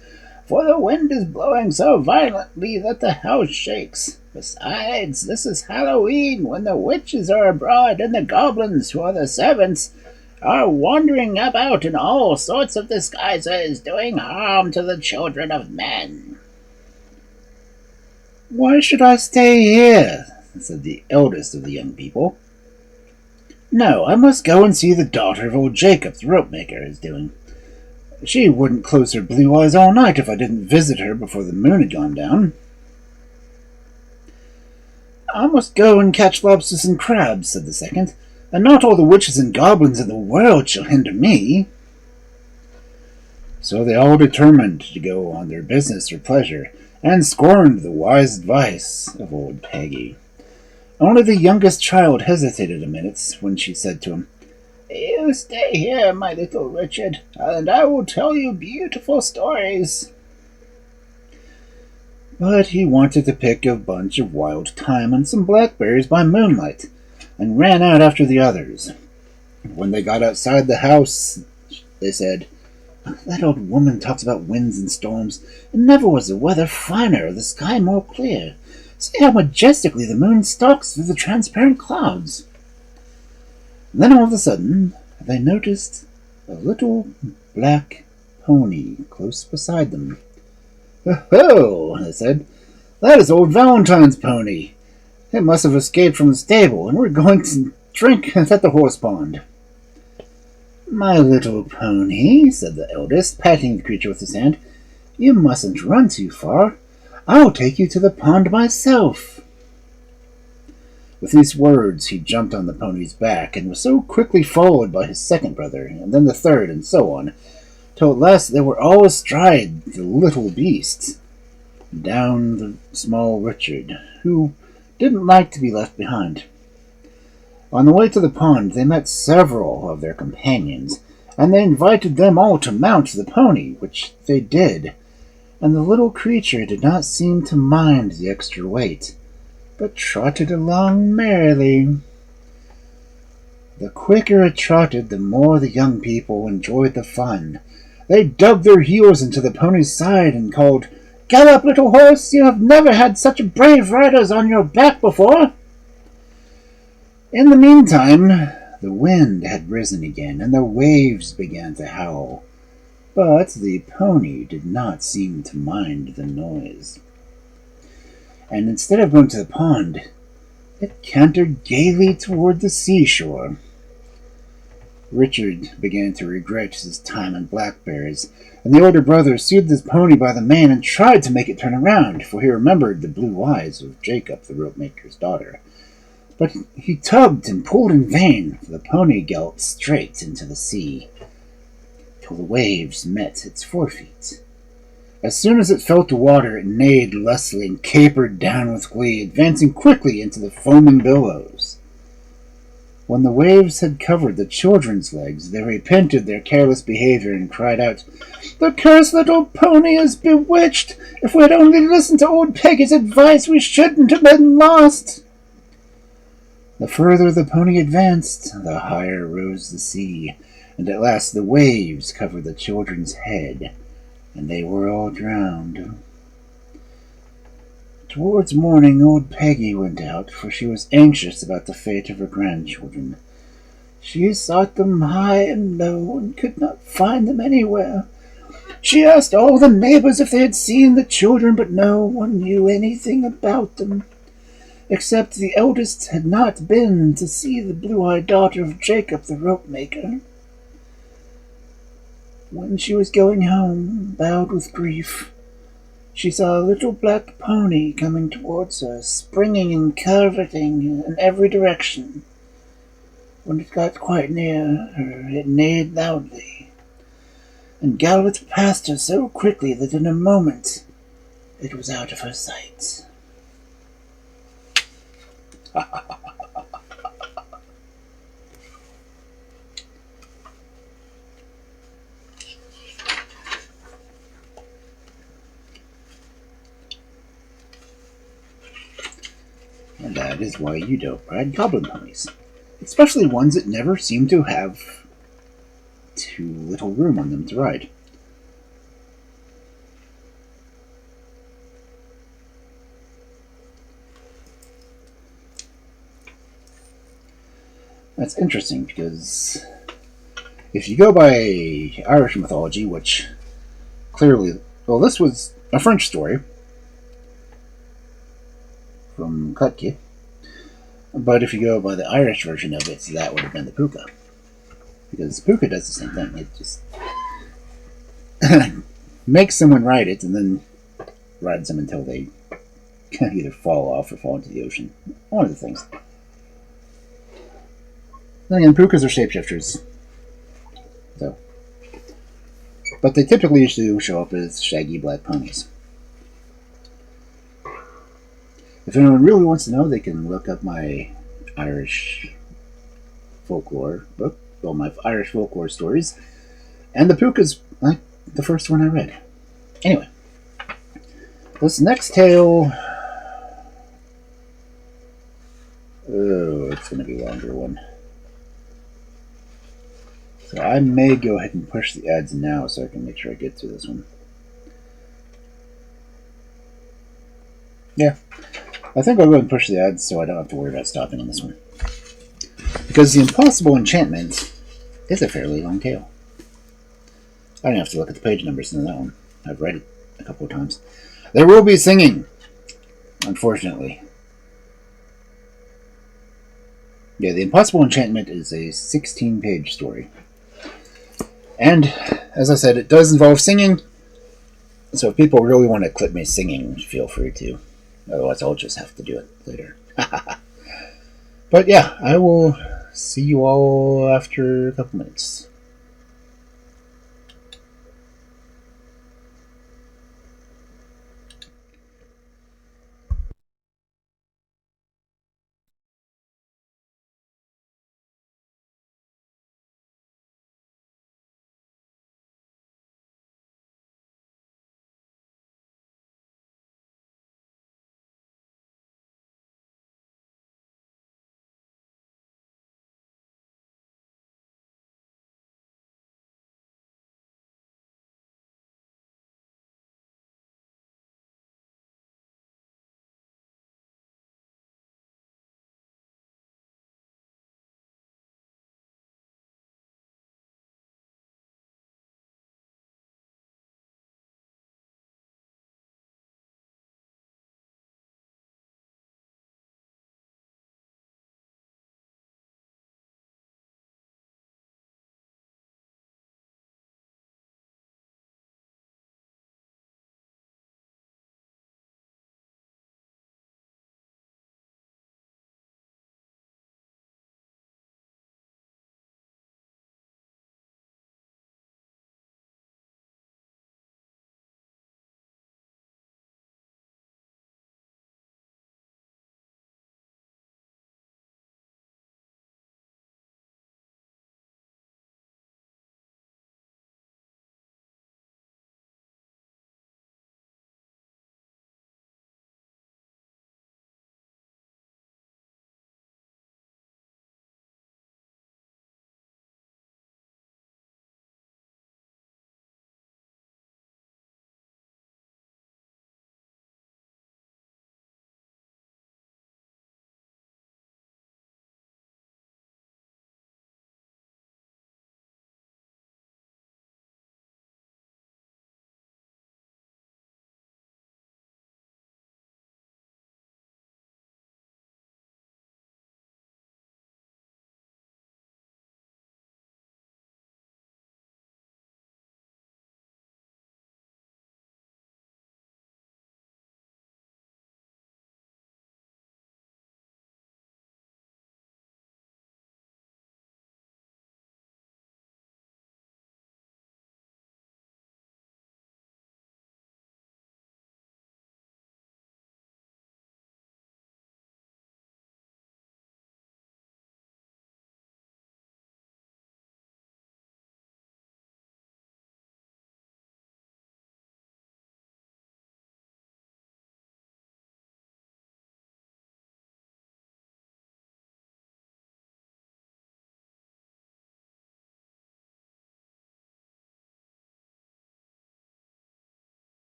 "for the wind is blowing so violently that the house shakes. Besides, this is Halloween, when the witches are abroad and the goblins, who are the servants, are wandering about in all sorts of disguises, doing harm to the children of men." "Why should I stay here?" said the eldest of the young people. "No, I must go and see the daughter of old Jacob, the rope maker, is doing. She wouldn't close her blue eyes all night if I didn't visit her before the moon had gone down." "I must go and catch lobsters and crabs," said the second, "and not all the witches and goblins in the world shall hinder me." So they all determined to go on their business or pleasure, and scorned the wise advice of old Peggy. Only the youngest child hesitated a minute when she said to him, "You stay here, my little Richard, and I will tell you beautiful stories." But he wanted to pick a bunch of wild thyme and some blackberries by moonlight, and ran out after the others. When they got outside the house, they said, "That old woman talks about winds and storms, and never was the weather finer or the sky more clear. See how majestically the moon stalks through the transparent clouds." Then all of a sudden, they noticed a little black pony close beside them. "Oh," they said, "that is old Valentine's pony. It must have escaped from the stable, and we're going to drink at the horse pond." "My little pony," said the eldest, patting the creature with his hand, "you mustn't run too far. I'll take you to the pond myself." With these words, he jumped on the pony's back, and was so quickly followed by his second brother, and then the third, and so on, till at last they were all astride the little beast. Down the small Richard, who didn't like to be left behind. On the way to the pond, they met several of their companions, and they invited them all to mount the pony, which they did, and the little creature did not seem to mind the extra weight, but trotted along merrily. The quicker it trotted, the more the young people enjoyed the fun. They dug their heels into the pony's side and called, "Gallop, little horse! You have never had such brave riders on your back before!" In the meantime, the wind had risen again, and the waves began to howl. But the pony did not seem to mind the noise. And instead of going to the pond, it cantered gaily toward the seashore. Richard began to regret his time in Blackberries, and the older brother seized his pony by the mane and tried to make it turn around, for he remembered the blue eyes of Jacob, the rope-maker's daughter. But he tugged and pulled in vain, for the pony galloped straight into the sea, till the waves met its forefeet. As soon as it felt the water, it neighed lustily and capered down with glee, advancing quickly into the foaming billows. When the waves had covered the children's legs, they repented their careless behavior and cried out, "The cursed little pony is bewitched! If we had only listened to old Peggy's advice, we shouldn't have been lost!" The further the pony advanced, the higher rose the sea, and at last the waves covered the children's head, and they were all drowned. Towards morning, old Peggy went out, for she was anxious about the fate of her grandchildren. She sought them high and low, and could not find them anywhere. She asked all the neighbors if they had seen the children, but no one knew anything about them, except the eldest had not been to see the blue-eyed daughter of Jacob the rope-maker. When she was going home, bowed with grief, she saw a little black pony coming towards her, springing and curveting in every direction. When it got quite near her, it neighed loudly, and galloped past her so quickly that in a moment it was out of her sight. And that is why you don't ride goblin ponies, especially ones that never seem to have too little room on them to ride. That's interesting because if you go by Irish mythology, which clearly, well, this was a French story from Kutke, but if you go by the Irish version of it, that would have been the puka. Because puka does the same thing. It just makes someone ride it and then rides them until they either fall off or fall into the ocean. One of the things. Then again, pukas are shapeshifters. So, but they typically usually show up as shaggy black ponies. If anyone really wants to know, they can look up my Irish folklore book, well, my Irish folklore stories, and the puka's like the first one I read. Anyway, this next tale, oh, it's going to be a longer one. So I may go ahead and push the ads now so I can make sure I get through this one. Yeah, I think I'll go ahead and push the ads so I don't have to worry about stopping on this one. Because the Impossible Enchantment is a fairly long tale. I don't have to look at the page numbers in that one. I've read it a couple of times. There will be singing, unfortunately. Yeah, the Impossible Enchantment is a 16-page story. And, as I said, it does involve singing, so if people really want to clip me singing, feel free to. Otherwise, I'll just have to do it later. But yeah, I will see you all after a couple minutes.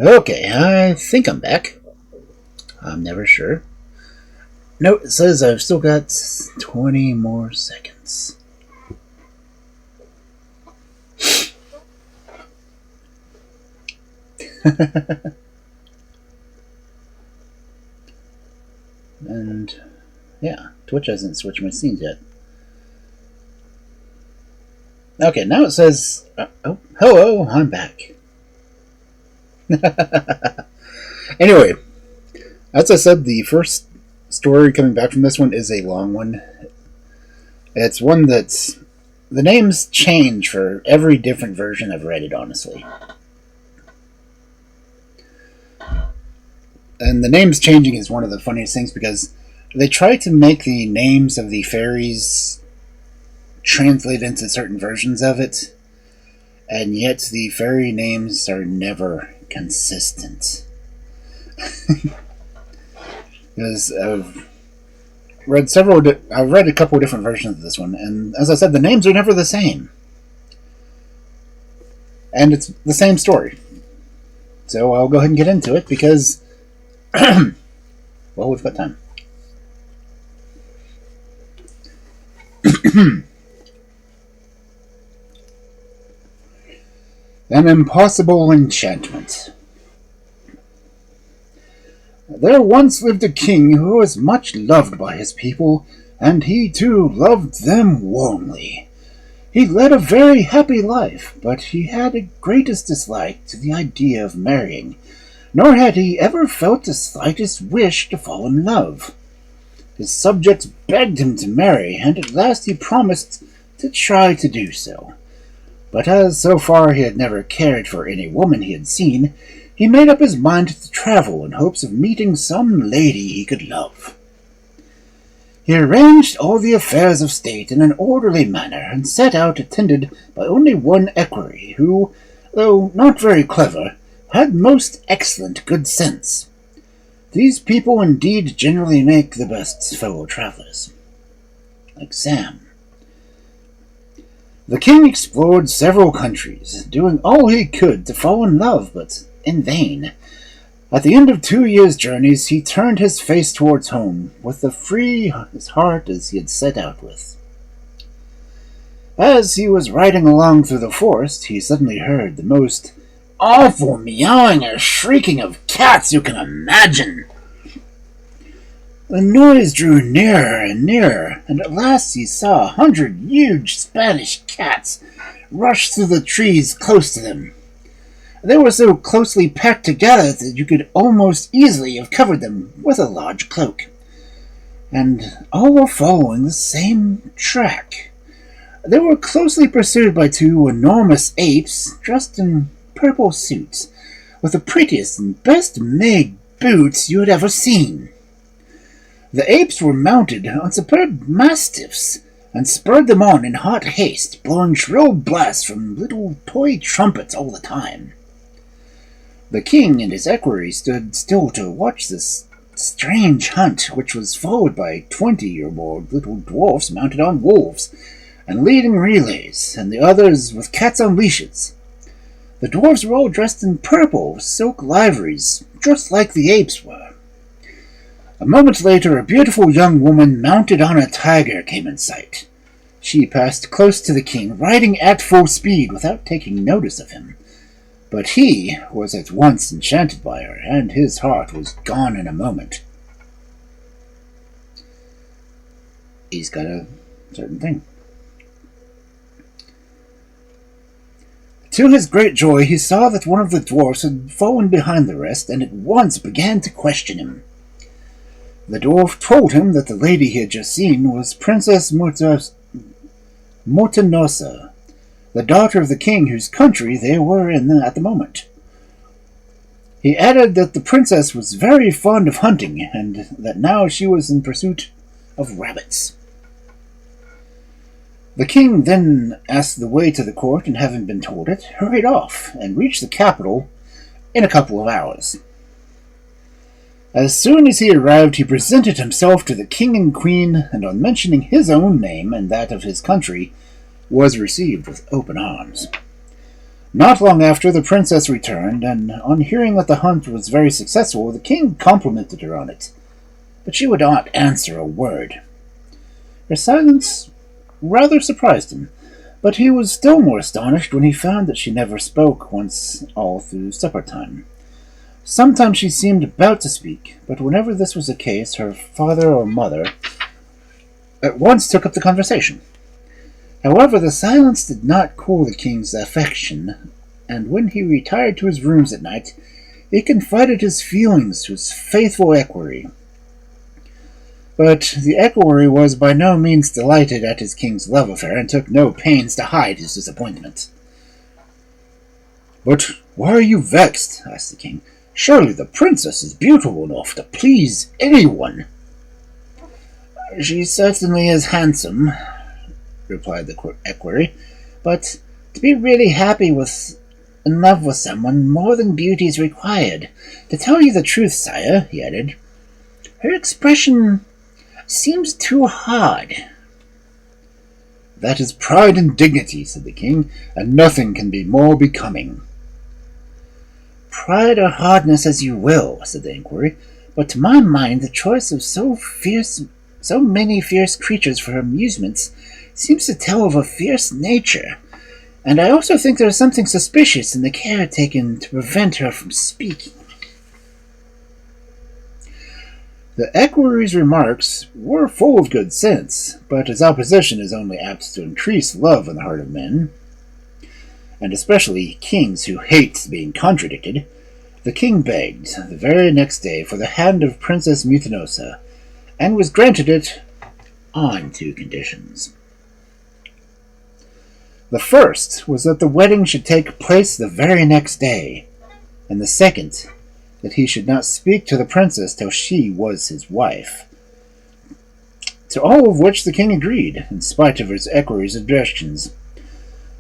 Okay, I think I'm back. I'm never sure. No, it says I've still got 20 more seconds. And yeah, Twitch hasn't switched my scenes yet. Okay, now it says, oh, hello, I'm back. Anyway, as I said, the first story coming back from this one is a long one. It's one that's... the names change for every different version I've read it, honestly. And the names changing is one of the funniest things because they try to make the names of the fairies translate into certain versions of it, and yet the fairy names are never consistent. Because I've read a couple of different versions of this one, and as I said, the names are never the same. And it's the same story. So I'll go ahead and get into it because, well, we've got time. An Impossible Enchantment. There once lived a king who was much loved by his people, and he too loved them warmly. He led a very happy life, but he had a greatest dislike to the idea of marrying, nor had he ever felt the slightest wish to fall in love. His subjects begged him to marry, and at last he promised to try to do so. But as so far he had never cared for any woman he had seen, he made up his mind to travel in hopes of meeting some lady he could love. He arranged all the affairs of state in an orderly manner, and set out attended by only one equerry, who, though not very clever, had most excellent good sense. These people indeed generally make the best fellow travelers. Like Sam. The king explored several countries, doing all he could to fall in love, but in vain. At the end of 2 years' journeys, he turned his face towards home, with as free his heart as he had set out with. As he was riding along through the forest, he suddenly heard the most awful meowing or shrieking of cats you can imagine. The noise drew nearer and nearer, and at last he saw 100 huge Spanish cats rush through the trees close to them. They were so closely packed together that you could almost easily have covered them with a large cloak. And all were following the same track. They were closely pursued by 2 enormous apes dressed in purple suits, with the prettiest and best-made boots you had ever seen. The apes were mounted on superb mastiffs, and spurred them on in hot haste, blowing shrill blasts from little toy trumpets all the time. The king and his equerry stood still to watch this strange hunt, which was followed by 20 or more little dwarfs mounted on wolves, and leading relays, and the others with cats on leashes. The dwarfs were all dressed in purple silk liveries, just like the apes were. A moment later, a beautiful young woman mounted on a tiger came in sight. She passed close to the king, riding at full speed without taking notice of him. But he was at once enchanted by her, and his heart was gone in a moment. He's got a certain thing. To his great joy, he saw that one of the dwarfs had fallen behind the rest, and at once began to question him. The dwarf told him that the lady he had just seen was Princess Mortanosa, the daughter of the king whose country they were in at the moment. He added that the princess was very fond of hunting, and that now she was in pursuit of rabbits. The king then asked the way to the court, and having been told it, hurried off, and reached the capital in a couple of hours. As soon as he arrived, he presented himself to the king and queen, and on mentioning his own name and that of his country, was received with open arms. Not long after, the princess returned, and on hearing that the hunt was very successful, the king complimented her on it, but she would not answer a word. Her silence rather surprised him, but he was still more astonished when he found that she never spoke once all through supper time. Sometimes she seemed about to speak, but whenever this was the case, her father or mother at once took up the conversation. However, the silence did not cool the king's affection, and when he retired to his rooms at night, he confided his feelings to his faithful equerry. But the equerry was by no means delighted at his king's love affair, and took no pains to hide his disappointment. "But why are you vexed?" asked the king. "Surely the princess is beautiful enough to please anyone." "She certainly is handsome," replied the equerry, "but to be really happy in love with someone, more than beauty is required. To tell you the truth, sire," he added, "her expression seems too hard." "That is pride and dignity," said the king, "and nothing can be more becoming." "Pride or hardness as you will," said the inquiry, "but to my mind the choice of so many fierce creatures for amusements seems to tell of a fierce nature, and I also think there is something suspicious in the care taken to prevent her from speaking." The equerry's remarks were full of good sense, but his opposition is only apt to increase love in the heart of men, and especially kings who hate being contradicted. The king begged, the very next day, for the hand of Princess Mutinosa, and was granted it on 2 conditions. The first was that the wedding should take place the very next day, and the second, that he should not speak to the princess till she was his wife. To all of which the king agreed, in spite of his equerry's objections,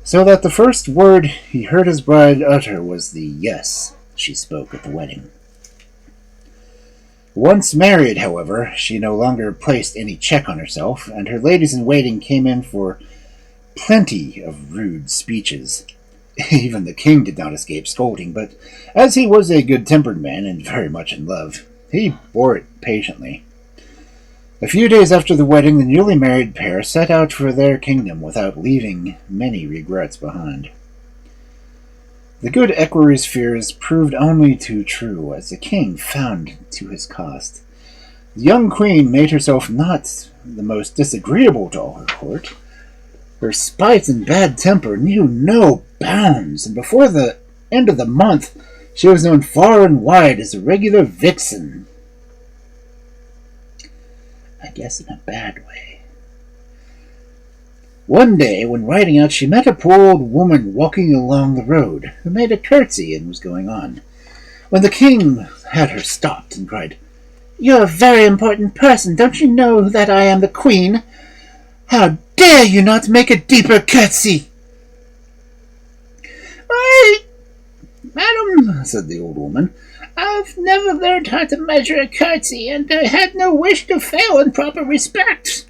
so that the first word he heard his bride utter was the "yes" she spoke at the wedding. Once married, however, she no longer placed any check on herself, and her ladies-in-waiting came in for plenty of rude speeches. Even the king did not escape scolding, but as he was a good-tempered man and very much in love, he bore it patiently. A few days after the wedding, the newly married pair set out for their kingdom without leaving many regrets behind. The good equerry's fears proved only too true, as the king found to his cost. The young queen made herself not the most disagreeable to all her court. Her spite and bad temper knew no bounds, and before the end of the month she was known far and wide as a regular vixen. I guess in a bad way. One day, when riding out, she met a poor old woman walking along the road, who made a curtsy and was going on, when the king had her stopped and cried, "You're a very important person. Don't you know that I am the queen? How dare you not make a deeper curtsy?" "Why, madam," said the old woman, "I've never learned how to measure a curtsy, and I had no wish to fail in proper respect."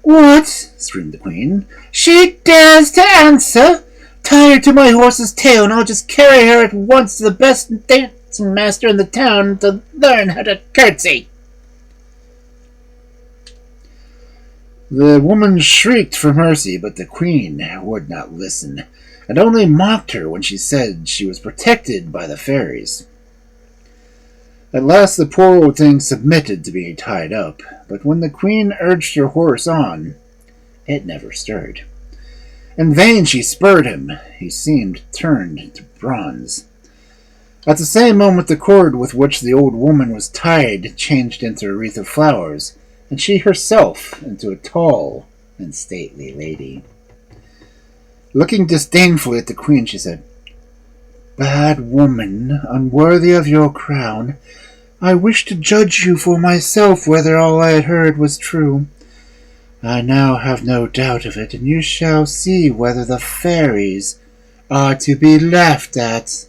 "What?" screamed the queen. "She dares to answer? Tie her to my horse's tail, and I'll just carry her at once to the best dancing master in the town to learn how to curtsy." The woman shrieked for mercy, but the queen would not listen, and only mocked her when she said she was protected by the fairies. At last the poor old thing submitted to being tied up, but when the queen urged her horse on, it never stirred. In vain she spurred him. He seemed turned to bronze. At the same moment the cord with which the old woman was tied changed into a wreath of flowers, and she herself into a tall and stately lady. Looking disdainfully at the queen, she said, "Bad woman, unworthy of your crown, I wish to judge you for myself whether all I had heard was true. I now have no doubt of it, and you shall see whether the fairies are to be laughed at."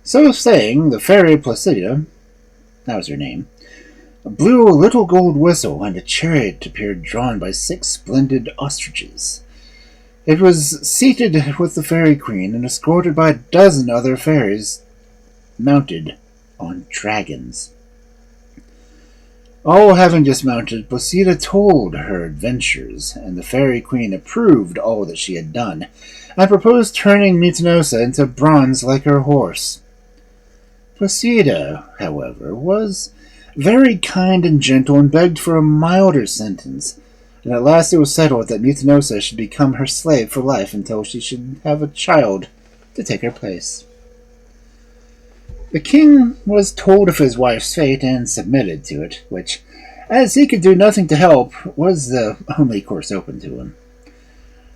So saying, the fairy Placidia, that was her name, blew a little gold whistle, and a chariot appeared drawn by 6 splendid ostriches. It was seated with the Fairy Queen and escorted by a dozen other fairies mounted on dragons. All having dismounted, Placida told her adventures, and the Fairy Queen approved all that she had done, and proposed turning Mutinosa into bronze like her horse. Placida, however, was very kind and gentle and begged for a milder sentence, and at last it was settled that Mutinosa should become her slave for life until she should have a child to take her place. The king was told of his wife's fate and submitted to it, which, as he could do nothing to help, was the only course open to him.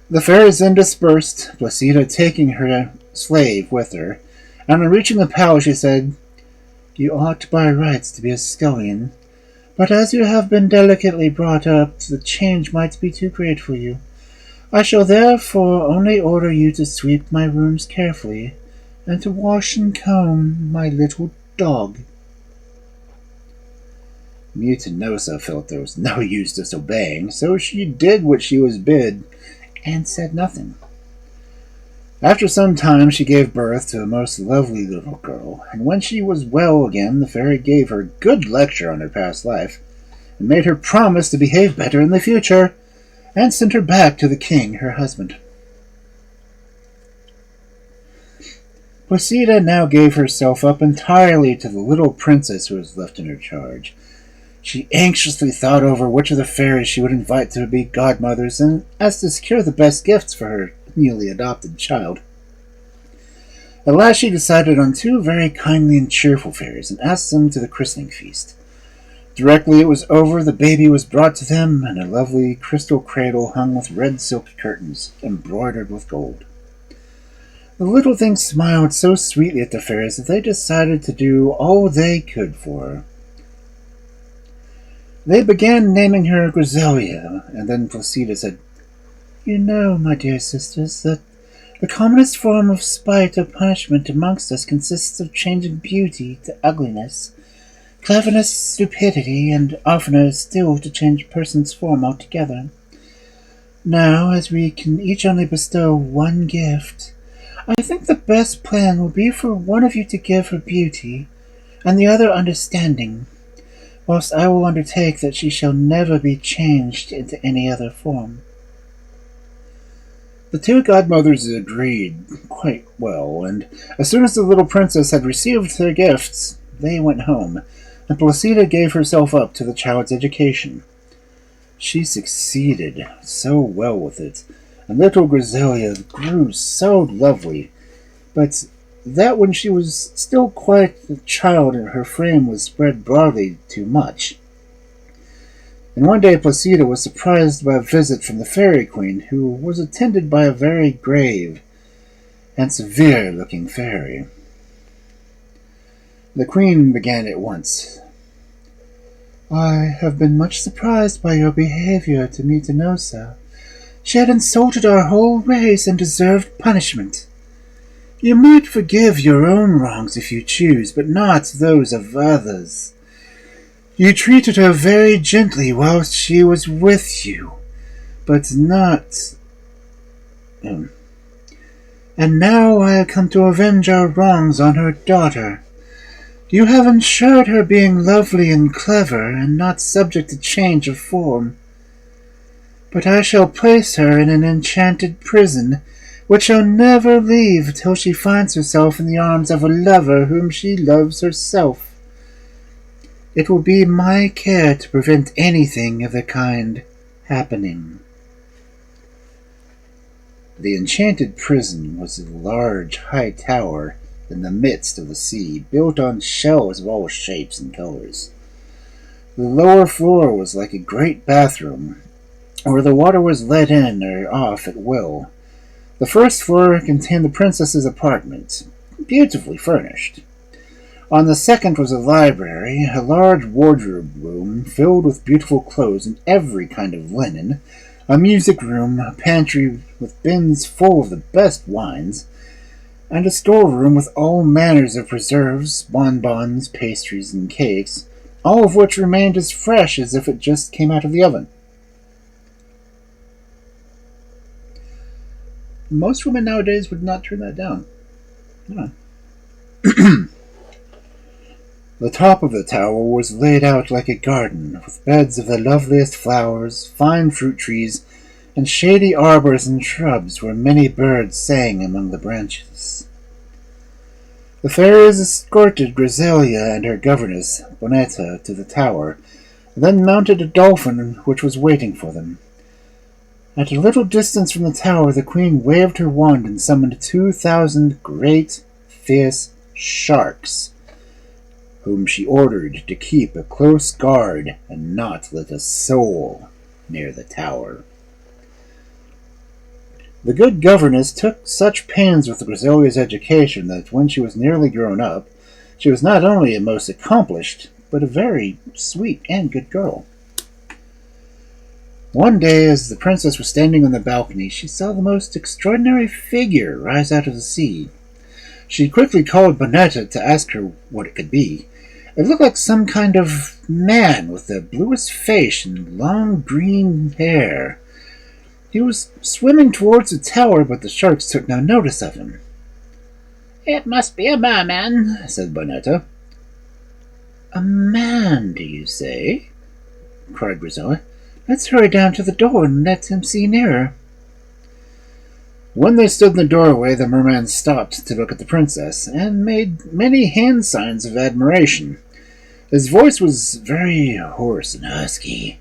The fairies then dispersed, Placida taking her slave with her, and on reaching the palace she said, "You ought by rights to be a scullion, but as you have been delicately brought up, the change might be too great for you. I shall therefore only order you to sweep my rooms carefully, and to wash and comb my little dog." Mutinosa felt there was no use disobeying, so she did what she was bid, and said nothing. After some time she gave birth to a most lovely little girl, and when she was well again the fairy gave her a good lecture on her past life, and made her promise to behave better in the future, and sent her back to the king, her husband. Placida now gave herself up entirely to the little princess who was left in her charge. She anxiously thought over which of the fairies she would invite to be godmothers, and as to secure the best gifts for her newly adopted child. At last she decided on 2 very kindly and cheerful fairies, and asked them to the christening feast. Directly it was over, the baby was brought to them, in a lovely crystal cradle hung with red silk curtains, embroidered with gold. The little thing smiled so sweetly at the fairies that they decided to do all they could for her. They began naming her Griselia, and then Placida said, "You know, my dear sisters, that the commonest form of spite or punishment amongst us consists of changing beauty to ugliness, cleverness, stupidity, and oftener still to change a person's form altogether. Now, as we can each only bestow 1 gift, I think the best plan will be for one of you to give her beauty, and the other understanding, whilst I will undertake that she shall never be changed into any other form." The 2 godmothers agreed quite well, and as soon as the little princess had received their gifts, they went home, and Placida gave herself up to the child's education. She succeeded so well with it, and little Griselia grew so lovely, but that when she was still quite a child and her frame was spread broadly too much. And one day Placida was surprised by a visit from the Fairy Queen, who was attended by a very grave and severe-looking fairy. The Queen began at once. "I have been much surprised by your behavior to Mutinosa. She had insulted our whole race and deserved punishment. You might forgive your own wrongs if you choose, but not those of others. You treated her very gently whilst she was with you, but not... And now I have come to avenge our wrongs on her daughter. You have ensured her being lovely and clever, and not subject to change of form. But I shall place her in an enchanted prison, which shall never leave till she finds herself in the arms of a lover whom she loves herself. It will be my care to prevent anything of the kind happening." The enchanted prison was a large, high tower in the midst of the sea, built on shells of all shapes and colors. The lower floor was like a great bathroom, where the water was let in or off at will. The first floor contained the princess's apartment, beautifully furnished. On the second was a library, a large wardrobe room filled with beautiful clothes and every kind of linen, a music room, a pantry with bins full of the best wines, and a storeroom with all manners of preserves, bonbons, pastries, and cakes, all of which remained as fresh as if it just came out of the oven. Most women nowadays would not turn that down. Yeah. The top of the tower was laid out like a garden, with beds of the loveliest flowers, fine fruit trees, and shady arbors and shrubs where many birds sang among the branches. The fairies escorted Griselia and her governess, Bonetta, to the tower, then mounted a dolphin which was waiting for them. At a little distance from the tower, the queen waved her wand and summoned 2,000 great, fierce sharks, whom she ordered to keep a close guard and not let a soul near the tower. The good governess took such pains with Griselia's education that when she was nearly grown up, she was not only a most accomplished, but a very sweet and good girl. One day, as the princess was standing on the balcony, she saw the most extraordinary figure rise out of the sea. She quickly called Bonetta to ask her what it could be. It looked like some kind of man with the bluest face and long green hair. He was swimming towards the tower, but the sharks took no notice of him. "It must be a merman," said Bonetta. "A man, do you say?" cried Griselia. "Let's hurry down to the door and let him see nearer." When they stood in the doorway, the merman stopped to look at the princess, and made many hand signs of admiration. His voice was very hoarse and husky,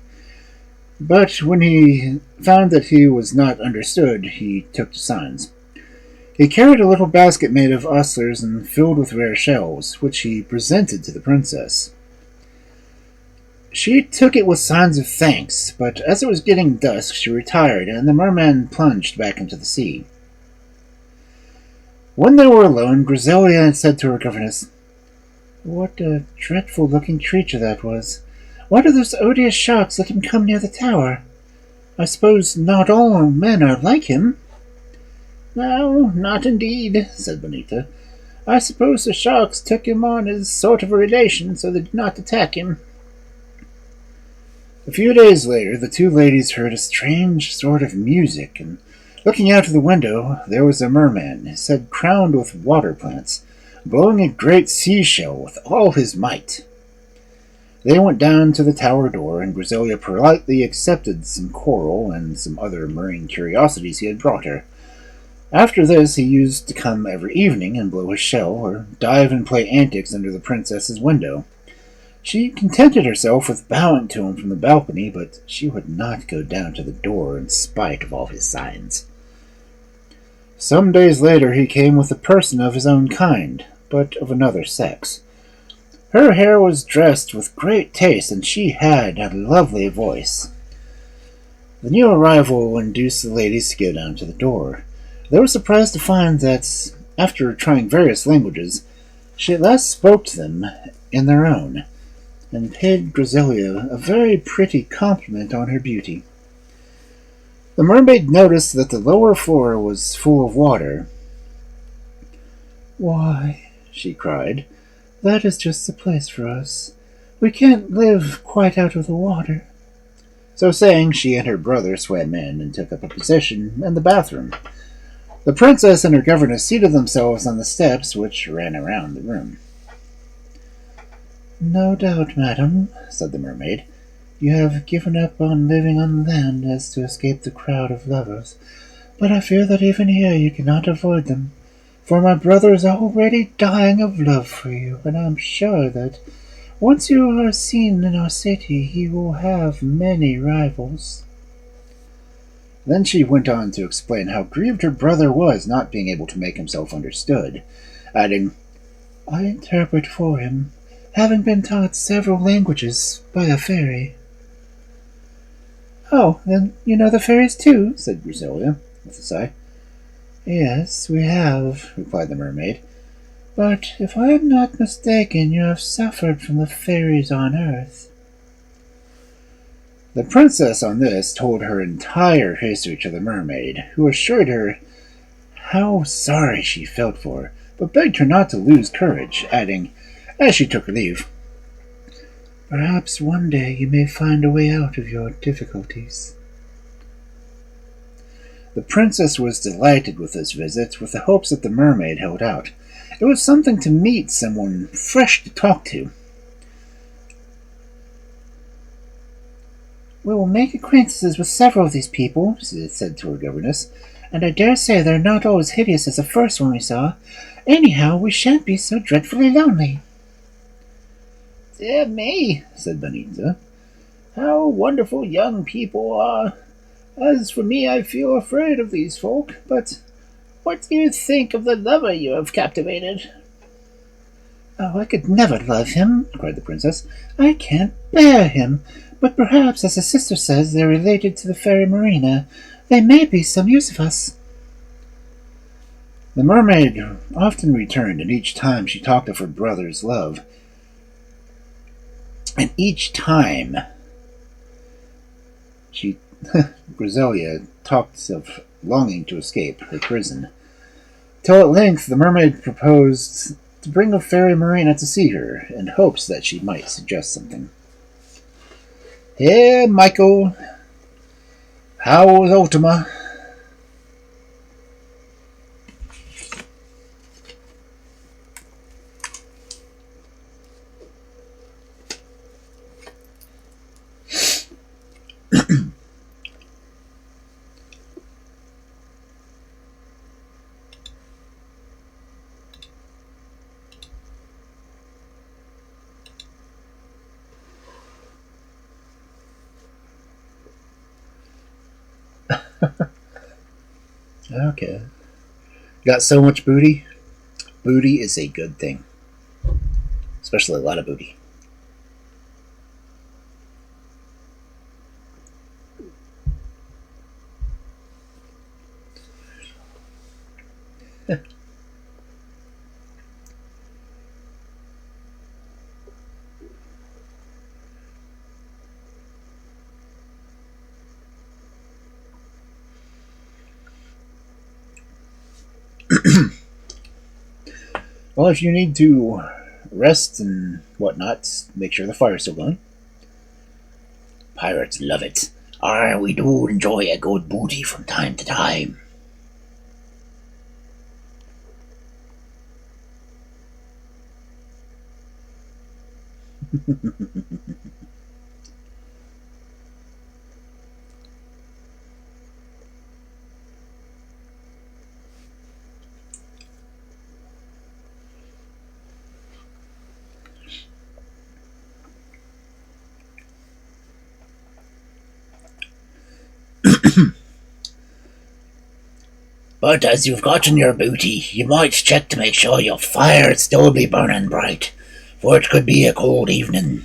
but when he found that he was not understood, he took to signs. He carried a little basket made of oysters and filled with rare shells, which he presented to the princess. She took it with signs of thanks, but as it was getting dusk, she retired, and the merman plunged back into the sea. When they were alone, Griselia said to her governess, "What a dreadful-looking creature that was! Why do those odious sharks let him come near the tower? I suppose not all men are like him." "No, not indeed," said Bonita. "I suppose the sharks took him on as sort of a relation, so they did not attack him." A few days later, the two ladies heard a strange sort of music, and looking out of the window, there was a merman, his head crowned with water plants, blowing a great seashell with all his might. They went down to the tower door, and Griselia politely accepted some coral and some other marine curiosities he had brought her. After this, he used to come every evening and blow his shell, or dive and play antics under the princess's window. She contented herself with bowing to him from the balcony, but she would not go down to the door in spite of all his signs. Some days later he came with a person of his own kind, but of another sex. Her hair was dressed with great taste, and she had a lovely voice. The new arrival induced the ladies to go down to the door. They were surprised to find that, after trying various languages, she at last spoke to them in their own, and paid Griselia a very pretty compliment on her beauty. The mermaid noticed that the lower floor was full of water. "Why," she cried, "that is just the place for us. We can't live quite out of the water." So saying, she and her brother swam in and took up a position in the bathroom. The princess and her governess seated themselves on the steps which ran around the room. "No doubt, madam," said the mermaid, "you have given up on living on land as to escape the crowd of lovers, but I fear that even here you cannot avoid them, for my brother is already dying of love for you, and I am sure that once you are seen in our city he will have many rivals." Then she went on to explain how grieved her brother was not being able to make himself understood, adding, "I interpret for him, having been taught several languages by a fairy." "Oh, then you know the fairies too?" said Griselia, with a sigh. "Yes, we have," replied the mermaid. "But if I am not mistaken, you have suffered from the fairies on earth." The princess on this told her entire history to the mermaid, who assured her how sorry she felt for her, but begged her not to lose courage, adding, as she took her leave, Perhaps one day you may find a way out of your difficulties. The princess was delighted with this visit, with the hopes that the mermaid held out. It was something to meet someone fresh to talk to. We will make acquaintances with several of these people, she said to her governess, and I dare say they're not all as hideous as the first one we saw. Anyhow, we shan't be so dreadfully lonely. Dear me, said Benita. How wonderful young people are. As for me, I feel afraid of these folk, but what do you think of the lover you have captivated? Oh, I could never love him, cried the princess. I can't bear him. But perhaps, as the sister says, they're related to the fairy Marina. They may be some use of us. The mermaid often returned, and each time she talked of her brother's love. And each time she Griselia talked of longing to escape her prison, till at length the mermaid proposed to bring a fairy Marina to see her, in hopes that she might suggest something. Here, Michael. How was Ultima? Okay. Got so much booty? Booty is a good thing. Especially a lot of booty. Well, if you need to rest and whatnot, make sure the fire's still going. Pirates love it. We do enjoy a good booty from time to time. But as you've gotten your booty, you might check to make sure your fire still be burning bright, for it could be a cold evening.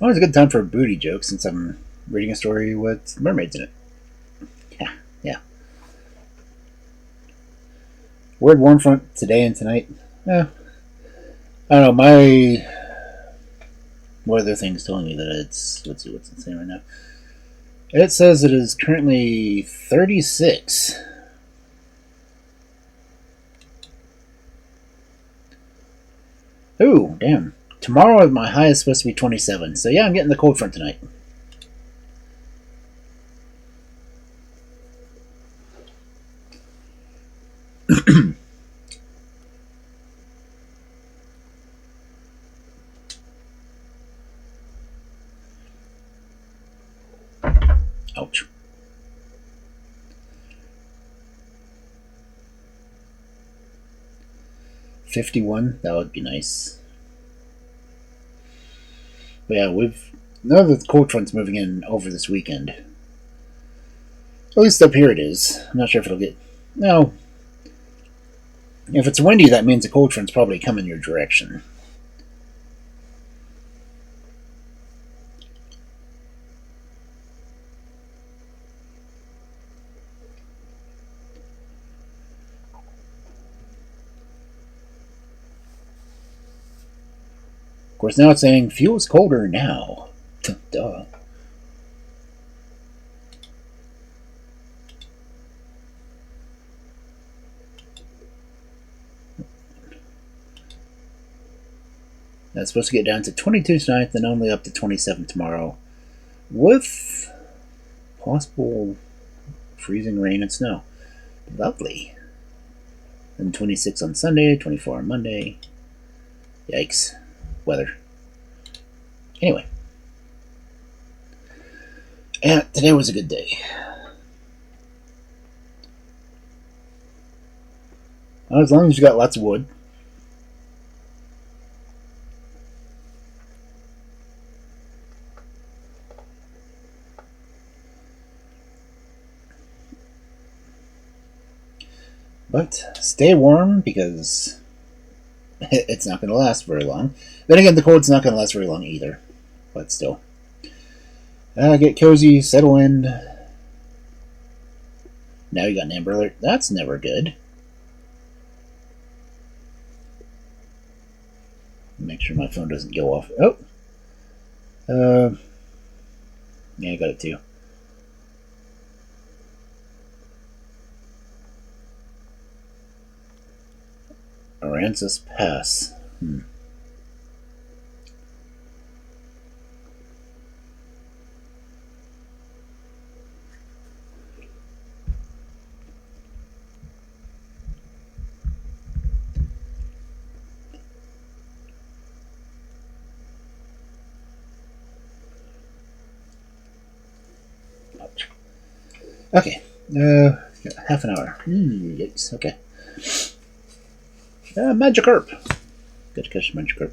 Well, it's a good time for a booty joke since I'm reading a story with mermaids in it. Yeah. Word warm front today and tonight. I don't know. My weather thing's telling me that it's. Let's see what's it saying right now. It says it is currently 36. Ooh, damn. Tomorrow my high is supposed to be 27. So yeah, I'm getting the cold front tonight. Ouch. $51, that would be nice. But yeah, now that the cold front's moving in over this weekend. At least up here it is. I'm not sure if it'll get. No. If it's windy, that means a cold front's probably coming your direction. Of course, now it's saying feels colder now. Duh. That's supposed to get down to 22 tonight, then only up to 27 tomorrow, with possible freezing rain and snow. Lovely. Then 26 on Sunday, 24 on Monday. Yikes. Weather. Anyway. Yeah, today was a good day. Well, as long as you got lots of wood. But stay warm because it's not going to last very long. Then again, the cold's not going to last very long either. But still. Get cozy, settle in. Now you got an Amber Alert. That's never good. Make sure my phone doesn't go off. Oh! Yeah, I got it too. Aransas Pass. Okay. Half an hour. Yikes. Okay. Magikarp. Good to catch Magikarp.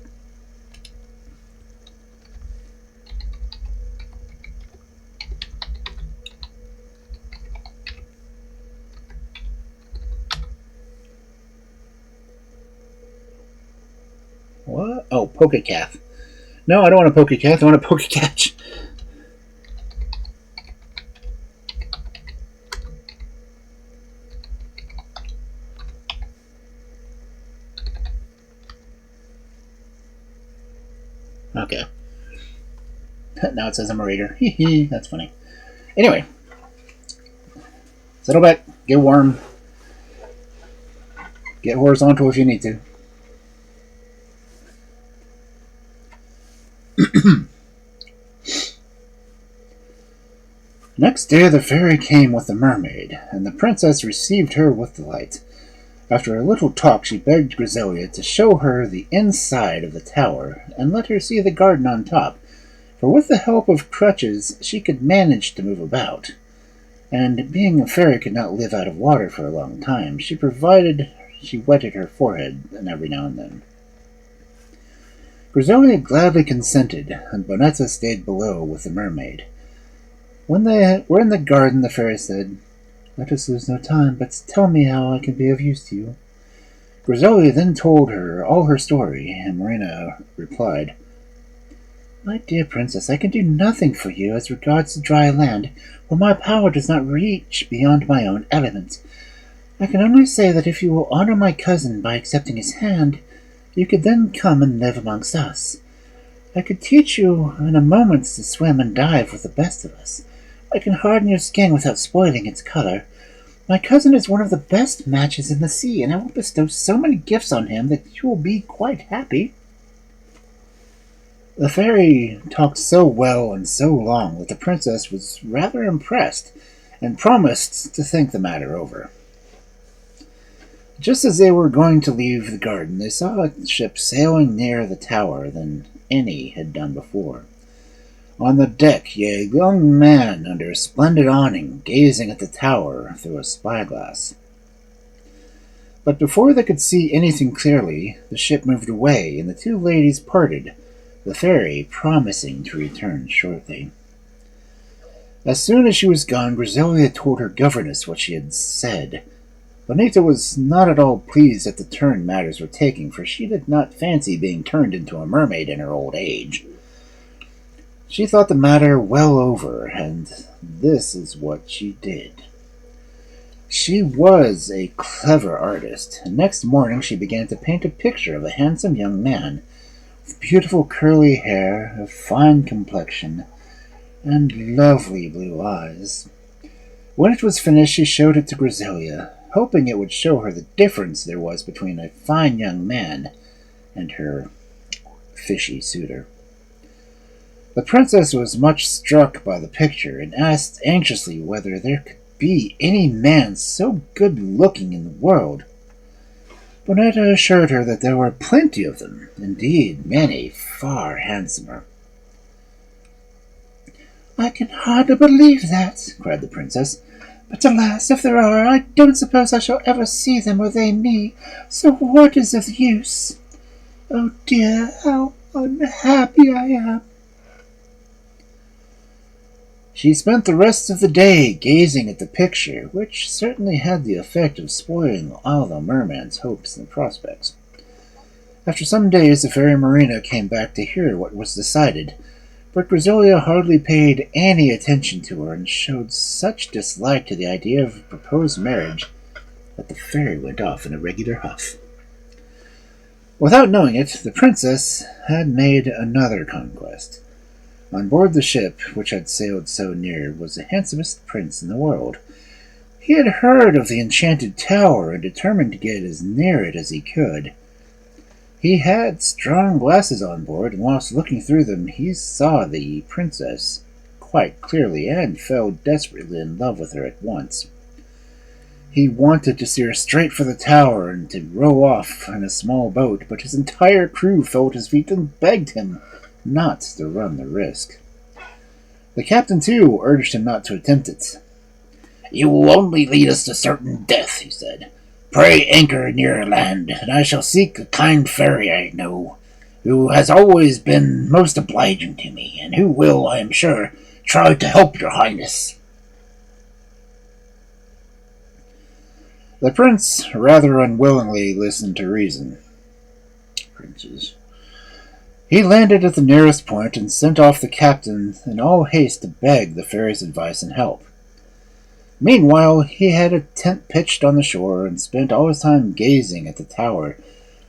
What? Oh, Pokecath. No, I don't want a Pokecath. I want a Pokecatch. Okay. Now it says I'm a raider. Hee that's funny. Anyway. Settle back. Get warm. Get horizontal if you need to. Next day the fairy came with the mermaid, and the princess received her with delight. After a little talk she begged Griselia to show her the inside of the tower, and let her see the garden on top, for with the help of crutches she could manage to move about. And being a fairy could not live out of water for a long time, she wetted her forehead every now and then. Griselia gladly consented, and Bonetta stayed below with the mermaid. When they were in the garden, the fairy said, "Let us lose no time, but tell me how I can be of use to you." Griselia then told her all her story, and Marina replied, "My dear princess, I can do nothing for you as regards the dry land, for my power does not reach beyond my own element. I can only say that if you will honor my cousin by accepting his hand, you could then come and live amongst us. I could teach you in a moment to swim and dive with the best of us. I can harden your skin without spoiling its color. My cousin is one of the best matches in the sea, and I will bestow so many gifts on him that you will be quite happy." The fairy talked so well and so long that the princess was rather impressed, and promised to think the matter over. Just as they were going to leave the garden, they saw a ship sailing nearer the tower than any had done before. On the deck lay a young man under a splendid awning, gazing at the tower through a spyglass. But before they could see anything clearly, the ship moved away, and the two ladies parted, the fairy promising to return shortly. As soon as she was gone, Griselia told her governess what she had said. Bonita was not at all pleased at the turn matters were taking, for she did not fancy being turned into a mermaid in her old age. She thought the matter well over, and this is what she did. She was a clever artist, and next morning she began to paint a picture of a handsome young man with beautiful curly hair, a fine complexion, and lovely blue eyes. When it was finished, she showed it to Griselia, hoping it would show her the difference there was between a fine young man and her fishy suitor. The princess was much struck by the picture and asked anxiously whether there could be any man so good-looking in the world. Bonetta assured her that there were plenty of them, indeed many far handsomer. "I can hardly believe that," cried the princess. "But alas, if there are, I don't suppose I shall ever see them or they me, so what is of use? Oh dear, how unhappy I am." She spent the rest of the day gazing at the picture, which certainly had the effect of spoiling all the merman's hopes and prospects. After some days, the fairy Marina came back to hear what was decided, but Griselia hardly paid any attention to her and showed such dislike to the idea of a proposed marriage that the fairy went off in a regular huff. Without knowing it, the princess had made another conquest. On board the ship, which had sailed so near, was the handsomest prince in the world. He had heard of the enchanted tower and determined to get as near it as he could. He had strong glasses on board, and whilst looking through them he saw the princess quite clearly and fell desperately in love with her at once. He wanted to steer straight for the tower and to row off in a small boat, but his entire crew fell at his feet and begged him not to run the risk. The captain, too, urged him not to attempt it. "You will only lead us to certain death," he said. "Pray anchor near land, and I shall seek a kind fairy I know, who has always been most obliging to me, and who will, I am sure, try to help your highness." The prince rather unwillingly listened to reason. Princes. He landed at the nearest point and sent off the captain in all haste to beg the fairy's advice and help. Meanwhile, he had a tent pitched on the shore and spent all his time gazing at the tower,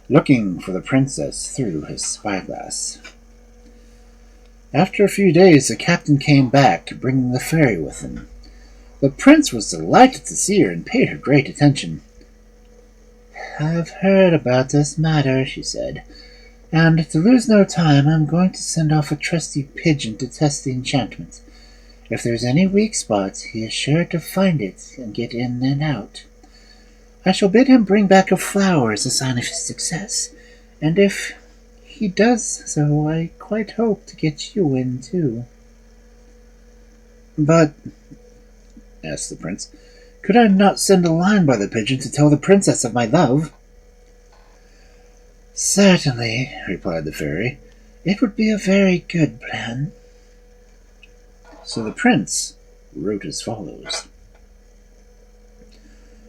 looking for the princess through his spyglass. After a few days, the captain came back, bringing the fairy with him. The prince was delighted to see her and paid her great attention. "I've heard about this matter," she said, "and to lose no time, I'm going to send off a trusty pigeon to test the enchantment. If there's any weak spot, he is sure to find it and get in and out. I shall bid him bring back a flower as a sign of his success, and if he does so, I quite hope to get you in, too." "But," asked the prince, "could I not send a line by the pigeon to tell the princess of my love?" "Certainly," replied the fairy. "It would be a very good plan." So the prince wrote as follows.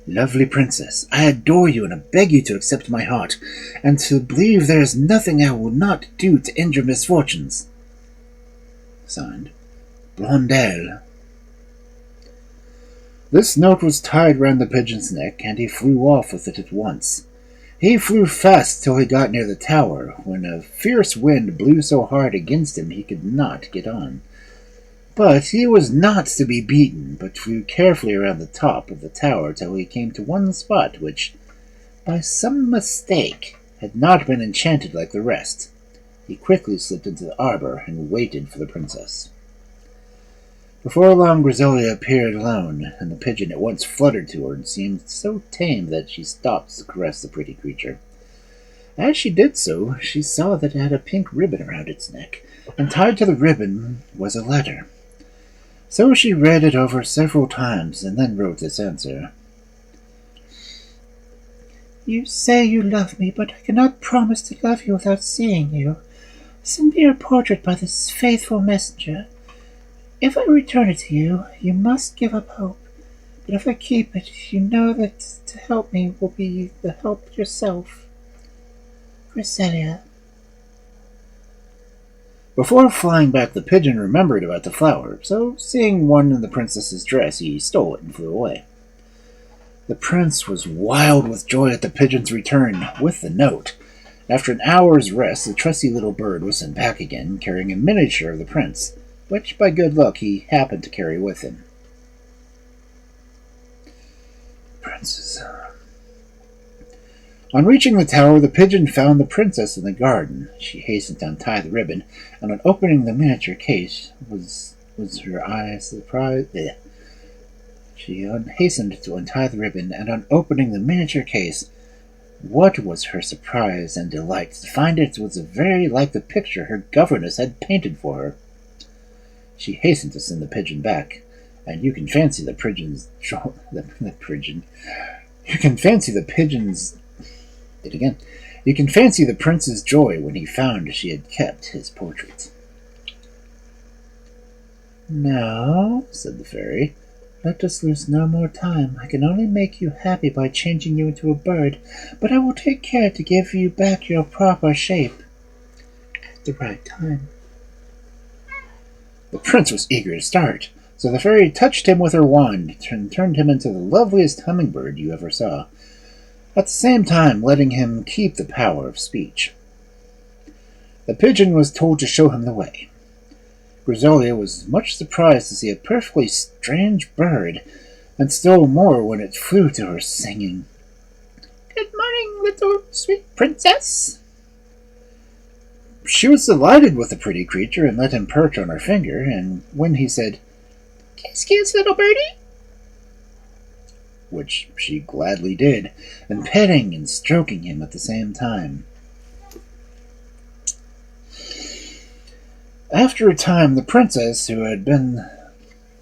"Lovely princess, I adore you and I beg you to accept my heart, and to believe there is nothing I will not do to end your misfortunes." Signed, Blondel. This note was tied round the pigeon's neck, and he flew off with it at once. He flew fast till he got near the tower, when a fierce wind blew so hard against him he could not get on. But he was not to be beaten, but flew carefully around the top of the tower till he came to one spot which, by some mistake, had not been enchanted like the rest. He quickly slipped into the arbor and waited for the princess. Before long, Griselia appeared alone, and the pigeon at once fluttered to her and seemed so tame that she stopped to caress the pretty creature. As she did so, she saw that it had a pink ribbon around its neck, and tied to the ribbon was a letter. So she read it over several times, and then wrote this answer. "You say you love me, but I cannot promise to love you without seeing you. Send me your portrait by this faithful messenger. If I return it to you, you must give up hope, But if I keep it, you know that to help me will be the help yourself. Griselia. Before flying back, the pigeon remembered about the flower, so seeing one in the princess's dress, he stole it and flew away. The prince was wild with joy at the pigeon's return, with the note. After an hour's rest, the trusty little bird was sent back again, carrying a miniature of the prince, which by good luck he happened to carry with him. Princess. On reaching the tower, the pigeon found the princess in the garden. She hastened to untie the ribbon, and on opening the miniature case, was her eye surprised? She hastened to untie the ribbon, and on opening the miniature case, what was her surprise and delight to find it was very like the picture her governess had painted for her. She hastened to send the pigeon back, and you can fancy the pigeon's You can fancy the pigeon's. You can fancy the prince's joy when he found she had kept his portrait. "Now," said the fairy, "let us lose no more time. I can only make you happy by changing you into a bird, but I will take care to give you back your proper shape at the right time." The prince was eager to start, so the fairy touched him with her wand and turned him into the loveliest hummingbird you ever saw, at the same time letting him keep the power of speech. The pigeon was told to show him the way. Griselia was much surprised to see a perfectly strange bird, and still more when it flew to her singing, "Good morning, little sweet princess." She was delighted with the pretty creature and let him perch on her finger, and when he said, "Kiss, kiss, little birdie," which she gladly did, and petting and stroking him at the same time. After a time, the princess, who had been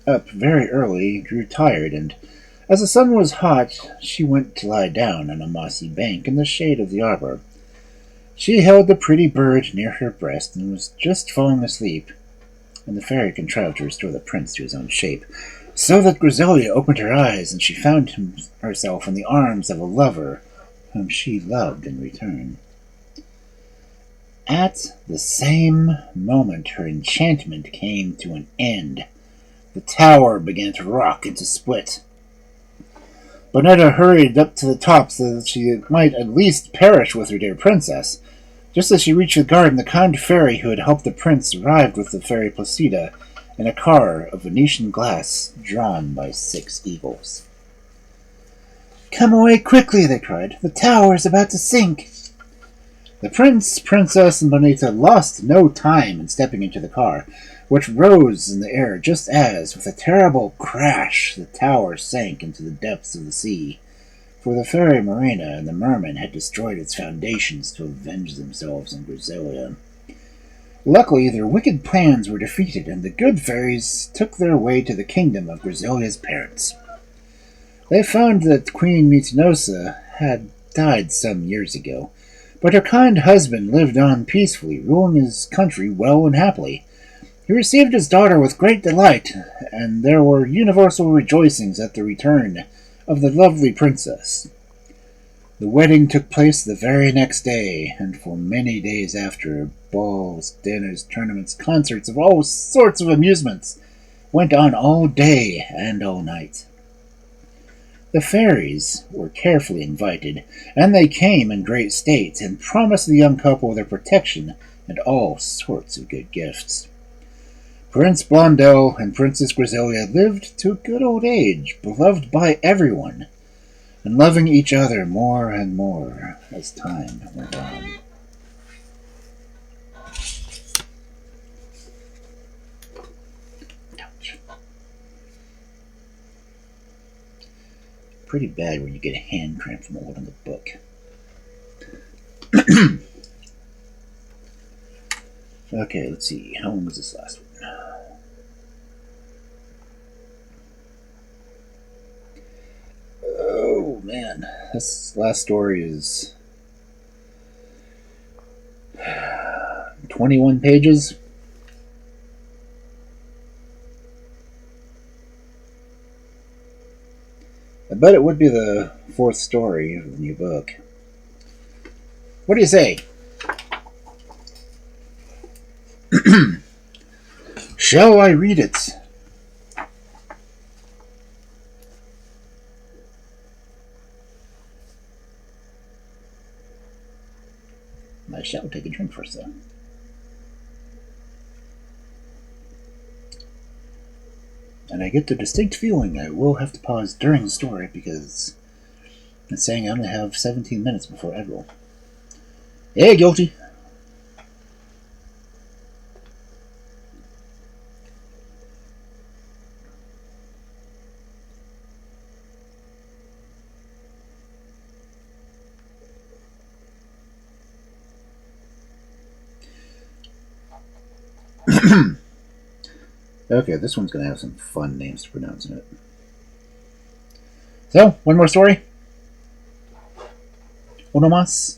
up very early, grew tired, and as the sun was hot, she went to lie down on a mossy bank in the shade of the arbor. She held the pretty bird near her breast and was just falling asleep, when the fairy contrived to restore the prince to his own shape, so that Griselia opened her eyes, and she found herself in the arms of a lover whom she loved in return. At the same moment her enchantment came to an end. The tower began to rock and to split. Bonetta hurried up to the top so that she might at least perish with her dear princess. Just as she reached the garden, the kind fairy who had helped the prince arrived with the fairy Placida in a car of Venetian glass drawn by 6 eagles. "Come away quickly," they cried. "The tower is about to sink." The prince, princess, and Bonita lost no time in stepping into the car, which rose in the air just as, with a terrible crash, the tower sank into the depths of the sea, for the fairy Marina and the merman had destroyed its foundations to avenge themselves on Griselia. Luckily, their wicked plans were defeated, and the good fairies took their way to the kingdom of Griselia's parents. They found that Queen Mitinosa had died some years ago, but her kind husband lived on peacefully, ruling his country well and happily. He received his daughter with great delight, and there were universal rejoicings at the return of the lovely princess. The wedding took place the very next day, and for many days after, balls, dinners, tournaments, concerts of all sorts of amusements went on all day and all night. The fairies were carefully invited, and they came in great state and promised the young couple their protection and all sorts of good gifts. Prince Blondel and Princess Griselia lived to a good old age, beloved by everyone, and loving each other more and more as time went on. Pretty bad when you get a hand cramp from holding a book. Okay, let's see. How long was this last one? Oh, man. This last story is 21 pages. bet it would be the fourth story of the new book. What do you say? Shall I read it? I shall take a drink first, though. And I get the distinct feeling I will have to pause during the story because it's saying I only have 17 minutes before I roll. Yeah, guilty. Okay, this one's going to have some fun names to pronounce in it. So, one more story. Uno más.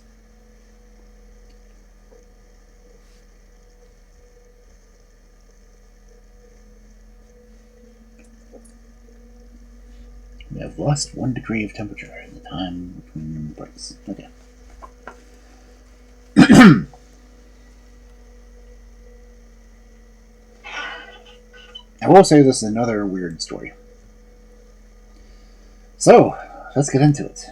We have lost 1 degree of temperature in the time between breaks. Okay. I will say this is another weird story. So, let's get into it.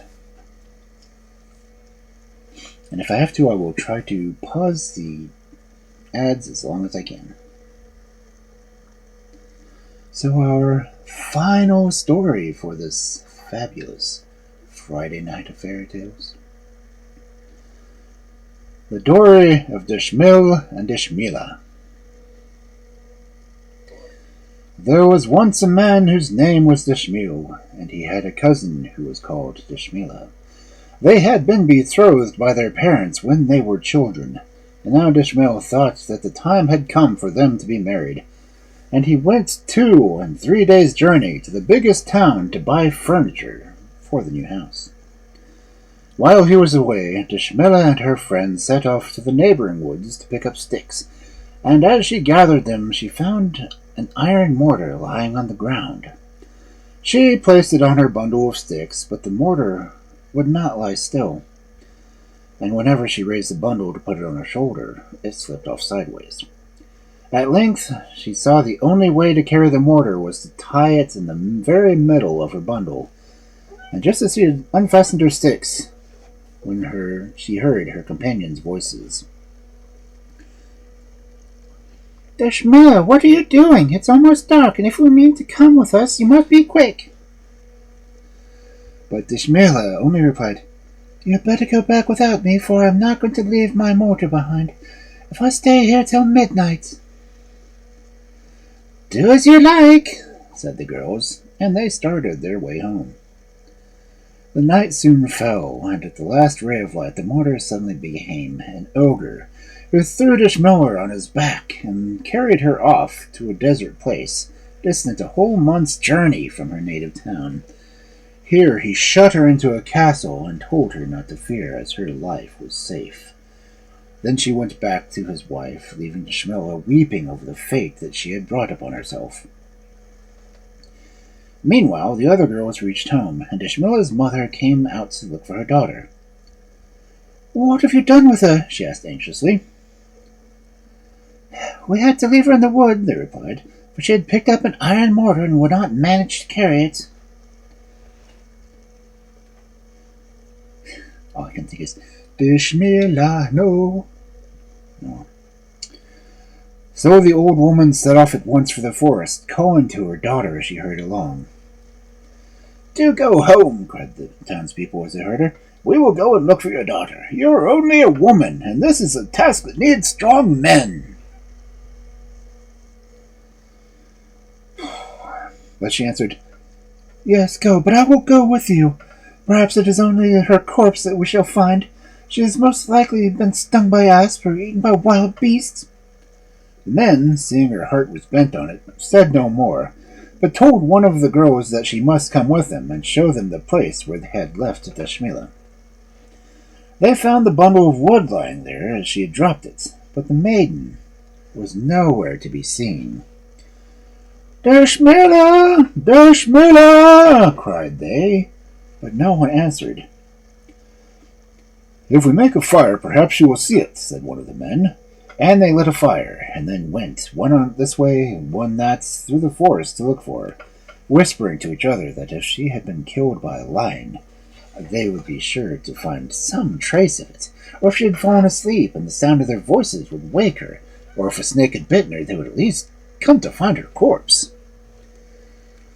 And if I have to, I will try to pause the ads as long as I can. So our final story for this fabulous Friday night of fairy tales. The Story of Dschemil and Dschemila. There was once a man whose name was Dschemil, and he had a cousin who was called Dschemila. They had been betrothed by their parents when they were children, and now Dschemil thought that the time had come for them to be married, and he went 2 and 3 days' journey to the biggest town to buy furniture for the new house. While he was away, Dschemila and her friend set off to the neighboring woods to pick up sticks, and as she gathered them, she found an iron mortar lying on the ground. She placed it on her bundle of sticks, but the mortar would not lie still, and whenever she raised the bundle to put it on her shoulder, it slipped off sideways. At length, she saw the only way to carry the mortar was to tie it in the very middle of her bundle, and just as she had unfastened her sticks, when she heard her companions' voices. Dschemila, what are you doing? It's almost dark, and if you mean to come with us, you must be quick. But Dschemila only replied, You had better go back without me, for I'm not going to leave my mortar behind. If I stay here till midnight. Do as you like, said the girls, and they started their way home. The night soon fell, and at the last ray of light the mortar suddenly became an ogre, who threw Dschemila on his back and carried her off to a desert place, distant a whole month's journey from her native town. Here he shut her into a castle and told her not to fear, as her life was safe. Then she went back to his wife, leaving Dschemila weeping over the fate that she had brought upon herself. Meanwhile, the other girls reached home, and Dschemila's mother came out to look for her daughter. What have you done with her? She asked anxiously. We had to leave her in the wood, they replied, for she had picked up an iron mortar and would not manage to carry it. All I can think is, Dschemila, no. So the old woman set off at once for the forest, calling to her daughter as she hurried along. Do go home, cried the townspeople as they heard her. We will go and look for your daughter. You are only a woman, and this is a task that needs strong men. But she answered, Yes, go, but I will go with you. Perhaps it is only her corpse that we shall find. She has most likely been stung by asps or eaten by wild beasts. The men, seeing her heart was bent on it, said no more, but told one of the girls that she must come with them and show them the place where they had left Dschemila. They found the bundle of wood lying there as she had dropped it, but the maiden was nowhere to be seen. Dschemila! Dschemila! Cried they, but no one answered. "If we make a fire, perhaps you will see it," said one of the men. And they lit a fire, and then went, one on this way and one that, through the forest to look for her, whispering to each other that if she had been killed by a lion, they would be sure to find some trace of it, or if she had fallen asleep and the sound of their voices would wake her, or if a snake had bitten her, they would at least come to find her corpse.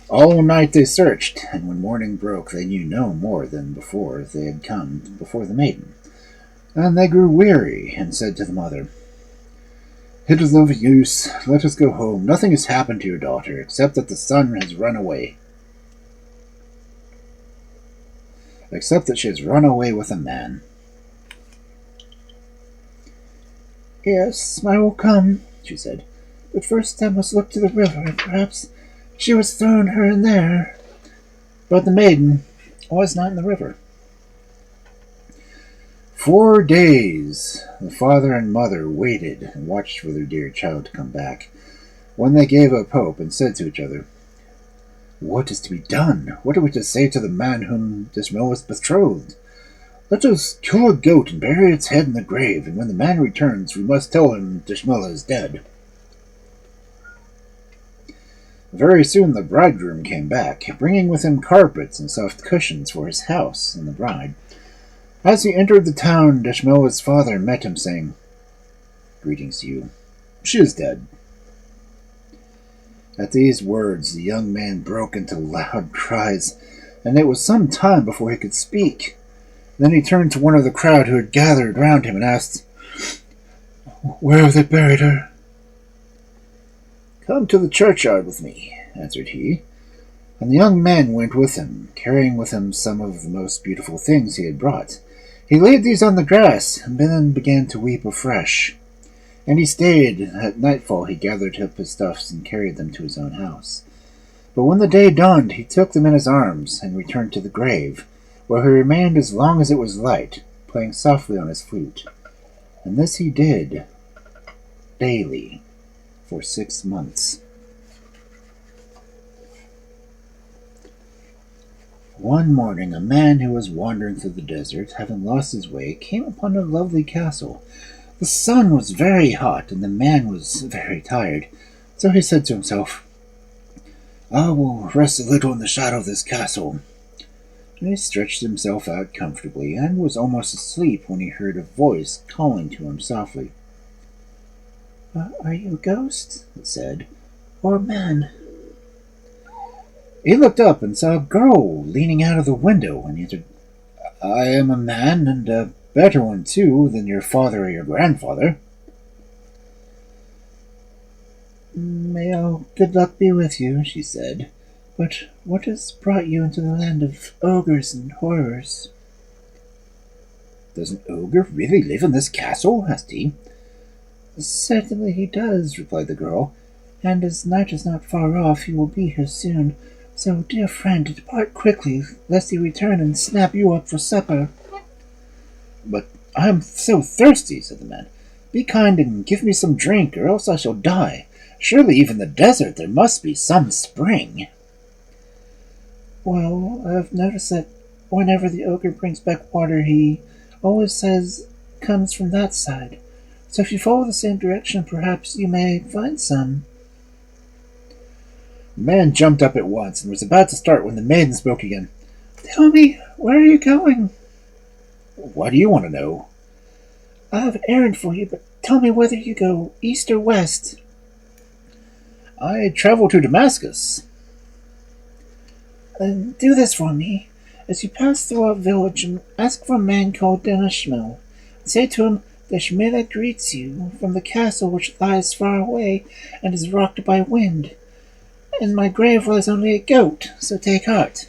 All night they searched, and when morning broke they knew no more than before they had come before the maiden. And they grew weary, and said to the mother, "It is of use. Let us go home. Nothing has happened to your daughter, except that the sun has run away. Except that she has run away with a man." "Yes, I will come," she said. "But first I must look to the river. Perhaps she was thrown her in there." But the maiden was not in the river. 4 days the father and mother waited and watched for their dear child to come back, when they gave up hope and said to each other, "What is to be done? What are we to say to the man whom Dschemil was betrothed? Let us kill a goat and bury its head in the grave, and when the man returns we must tell him Dschemila is dead." Very soon the bridegroom came back, bringing with him carpets and soft cushions for his house and the bride. As he entered the town, Dschemila's father met him, saying, "Greetings to you. She is dead." At these words the young man broke into loud cries, and it was some time before he could speak. Then he turned to one of the crowd who had gathered round him and asked, "Where have they buried her?" "Come to the churchyard with me," answered he, and the young man went with him, carrying with him some of the most beautiful things he had brought. He laid these on the grass, and then began to weep afresh. And he stayed. At nightfall he gathered up his stuffs and carried them to his own house. But when the day dawned, he took them in his arms and returned to the grave, where he remained as long as it was light, playing softly on his flute. And this he did, daily, for 6 months. One morning a man who was wandering through the desert, having lost his way, came upon a lovely castle. The sun was very hot, and the man was very tired, so he said to himself, "I will rest a little in the shadow of this castle." And he stretched himself out comfortably, and was almost asleep when he heard a voice calling to him softly. "Are you a ghost?" it said, "or a man?" He looked up and saw a girl leaning out of the window, and answered, "I am a man, and a better one, too, than your father or your grandfather." "May all good luck be with you," she said. "But what has brought you into the land of ogres and horrors?" "Does an ogre really live in this castle?" asked he. "Certainly he does," replied the girl, "and as night is not far off, he will be here soon. So, dear friend, depart quickly, lest he return and snap you up for supper." "But I am so thirsty," said the man. "Be kind and give me some drink, or else I shall die. Surely even in the desert there must be some spring." "Well, I've noticed that whenever the ogre brings back water, he always says it comes from that side. So if you follow the same direction, perhaps you may find some." The man jumped up at once and was about to start when the maiden spoke again. "Tell me, where are you going?" "Why do you want to know?" "I have an errand for you, but tell me whether you go east or west." "I travel to Damascus." "Then do this for me. As you pass through our village, ask for a man called Dschemil. Say to him, 'Dschemila greets you from the castle which lies far away and is rocked by wind. In my grave lies only a goat, so take heart.'"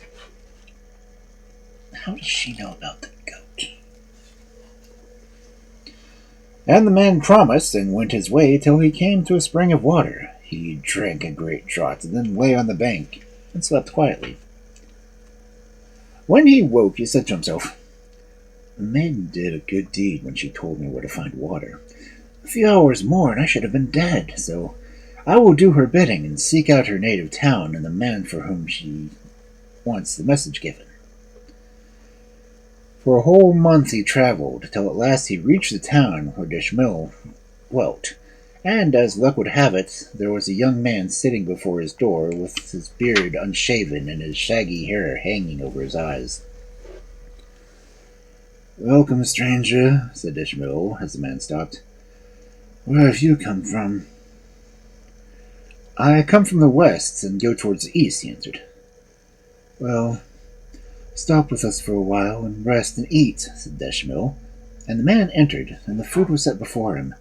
How does she know about the goat? And the man promised and went his way till he came to a spring of water. He drank a great draught and then lay on the bank and slept quietly. When he woke, he said to himself, "The maiden did a good deed when she told me where to find water. A few hours more and I should have been dead, so I will do her bidding and seek out her native town and the man for whom she wants the message given." For a whole month he traveled, till at last he reached the town where Dschemil dwelt. And, as luck would have it, there was a young man sitting before his door, with his beard unshaven and his shaggy hair hanging over his eyes. "Welcome, stranger," said Dschemil, as the man stopped. "Where have you come from?" "I come from the west, and go towards the east," he answered. "Well, stop with us for a while, and rest and eat," said Dschemil. And the man entered, and the food was set before him.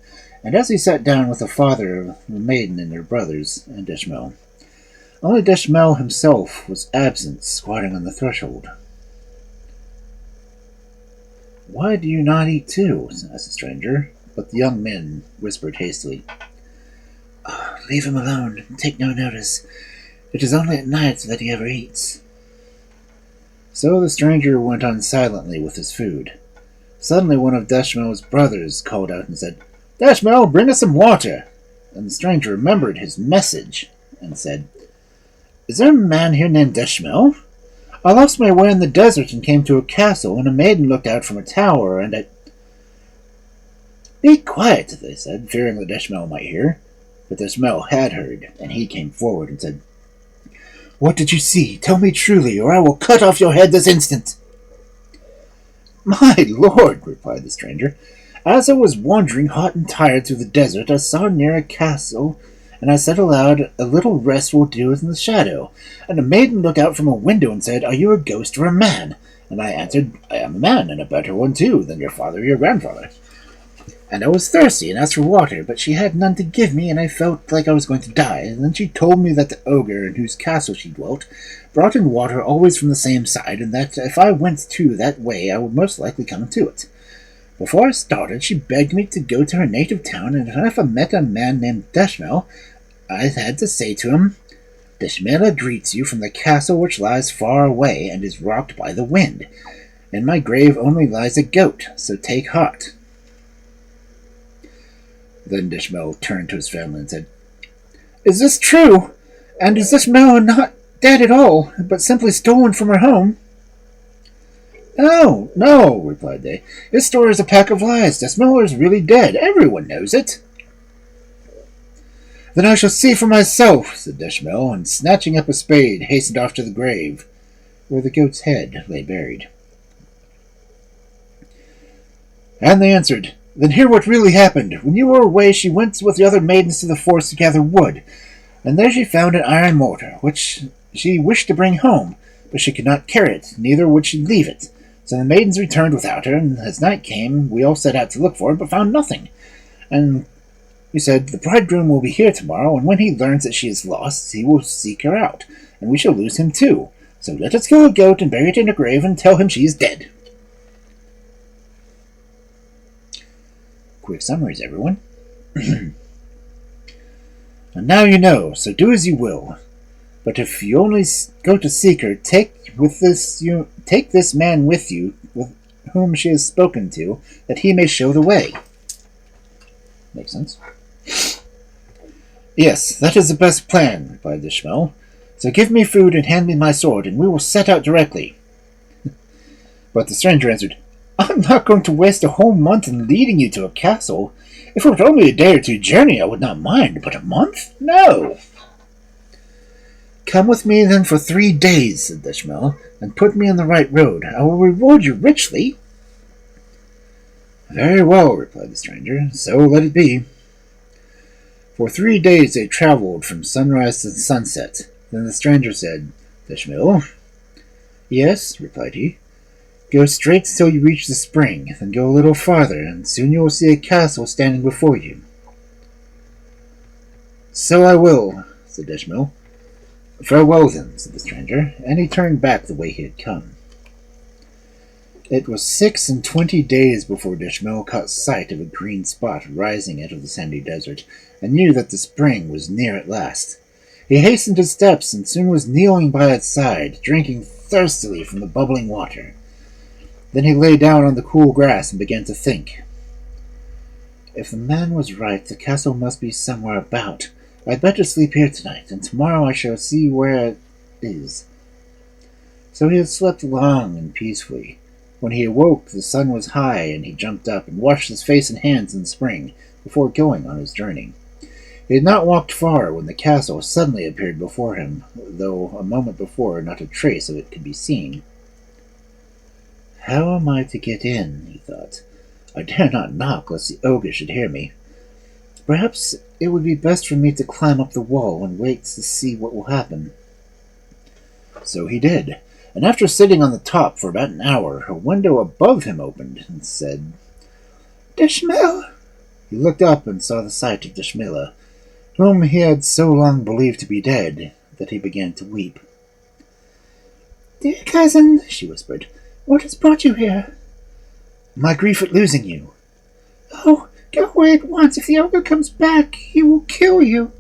And as he sat down with the father, the maiden, and their brothers, and Dschemil, only Dschemil himself was absent, squatting on the threshold. "Why do you not eat too?" asked the stranger, but the young men whispered hastily, "Oh, leave him alone, and take no notice. It is only at night that he ever eats." So the stranger went on silently with his food. Suddenly one of Dschemil's brothers called out and said, "Dschemil, bring us some water." And the stranger remembered his message and said, "Is there a man here named Dschemil? I lost my way in the desert and came to a castle, and a maiden looked out from a tower, and I—" "Be quiet," they said, fearing that Dschemil might hear. But Dschemil had heard, and he came forward and said, "What did you see? Tell me truly, or I will cut off your head this instant." "My lord," replied the stranger, "as I was wandering hot and tired through the desert, I saw near a castle, and I said aloud, 'A little rest will do in the shadow.' And a maiden looked out from a window and said, 'Are you a ghost or a man?' And I answered, 'I am a man, and a better one too than your father or your grandfather.' And I was thirsty and asked for water, but she had none to give me, and I felt like I was going to die. And then she told me that the ogre in whose castle she dwelt brought in water always from the same side, and that if I went to that way I would most likely come to it. Before I started, she begged me to go to her native town, and if I met a man named Dschemil, I had to say to him, 'Dschemila greets you from the castle which lies far away and is rocked by the wind. In my grave only lies a goat, so take heart.'" Then Dschemil turned to his family and said, "Is this true? And is Dschemila not dead at all, but simply stolen from her home?" "No, no," replied they. "This story is a pack of lies. Dschemila is really dead. Everyone knows it." "Then I shall see for myself," said Dschemil, and snatching up a spade, hastened off to the grave, where the goat's head lay buried. And they answered, "Then hear what really happened. When you were away, she went with the other maidens to the forest to gather wood, and there she found an iron mortar, which she wished to bring home, but she could not carry it, neither would she leave it. So the maidens returned without her, and as night came, we all set out to look for her, but found nothing. And we said, 'The bridegroom will be here tomorrow, and when he learns that she is lost, he will seek her out, and we shall lose him too. So let us kill a goat and bury it in a grave and tell him she is dead.'" Quick summaries, everyone. And now you know, so do as you will. But if you only go to seek her, take this man with you, with whom she has spoken to, that he may show the way. Makes sense? "Yes, that is the best plan," replied Dschemil. "So give me food and hand me my sword, and we will set out directly." But the stranger answered, "I'm not going to waste a whole month in leading you to a castle. If it were only a day or two journey, I would not mind, but a month? No." "Come with me then for 3 days," said Dschemil, "and put me on the right road. I will reward you richly." "Very well," replied the stranger, "so let it be." For 3 days they traveled from sunrise to sunset. Then the stranger said, "Dschemil?" "Yes," replied he. "Go straight till you reach the spring, then go a little farther, and soon you will see a castle standing before you." "So I will," said Dschemil. "Farewell, then," said the stranger, and he turned back the way he had come. It was 26 days before Dschemil caught sight of a green spot rising out of the sandy desert, and knew that the spring was near at last. He hastened his steps, and soon was kneeling by its side, drinking thirstily from the bubbling water. Then he lay down on the cool grass and began to think. "If the man was right, the castle must be somewhere about. I'd better sleep here tonight, and tomorrow I shall see where it is." So he had slept long and peacefully, When he awoke, the sun was high, and he jumped up and washed his face and hands in the spring before going on his journey. He had not walked far when the castle suddenly appeared before him, though a moment before not a trace of it could be seen. How am I to get in? He thought. I dare not knock lest the ogre should hear me. Perhaps it would be best for me to climb up the wall and wait to see what will happen. So he did, and after sitting on the top for about an hour, a window above him opened and said, "Dschemil!" He looked up and saw the sight of Dschemila, whom he had so long believed to be dead that he began to weep. "Dear cousin," she whispered, "what has brought you here?" "My grief at losing you." "Oh, go away at once. If the ogre comes back, he will kill you."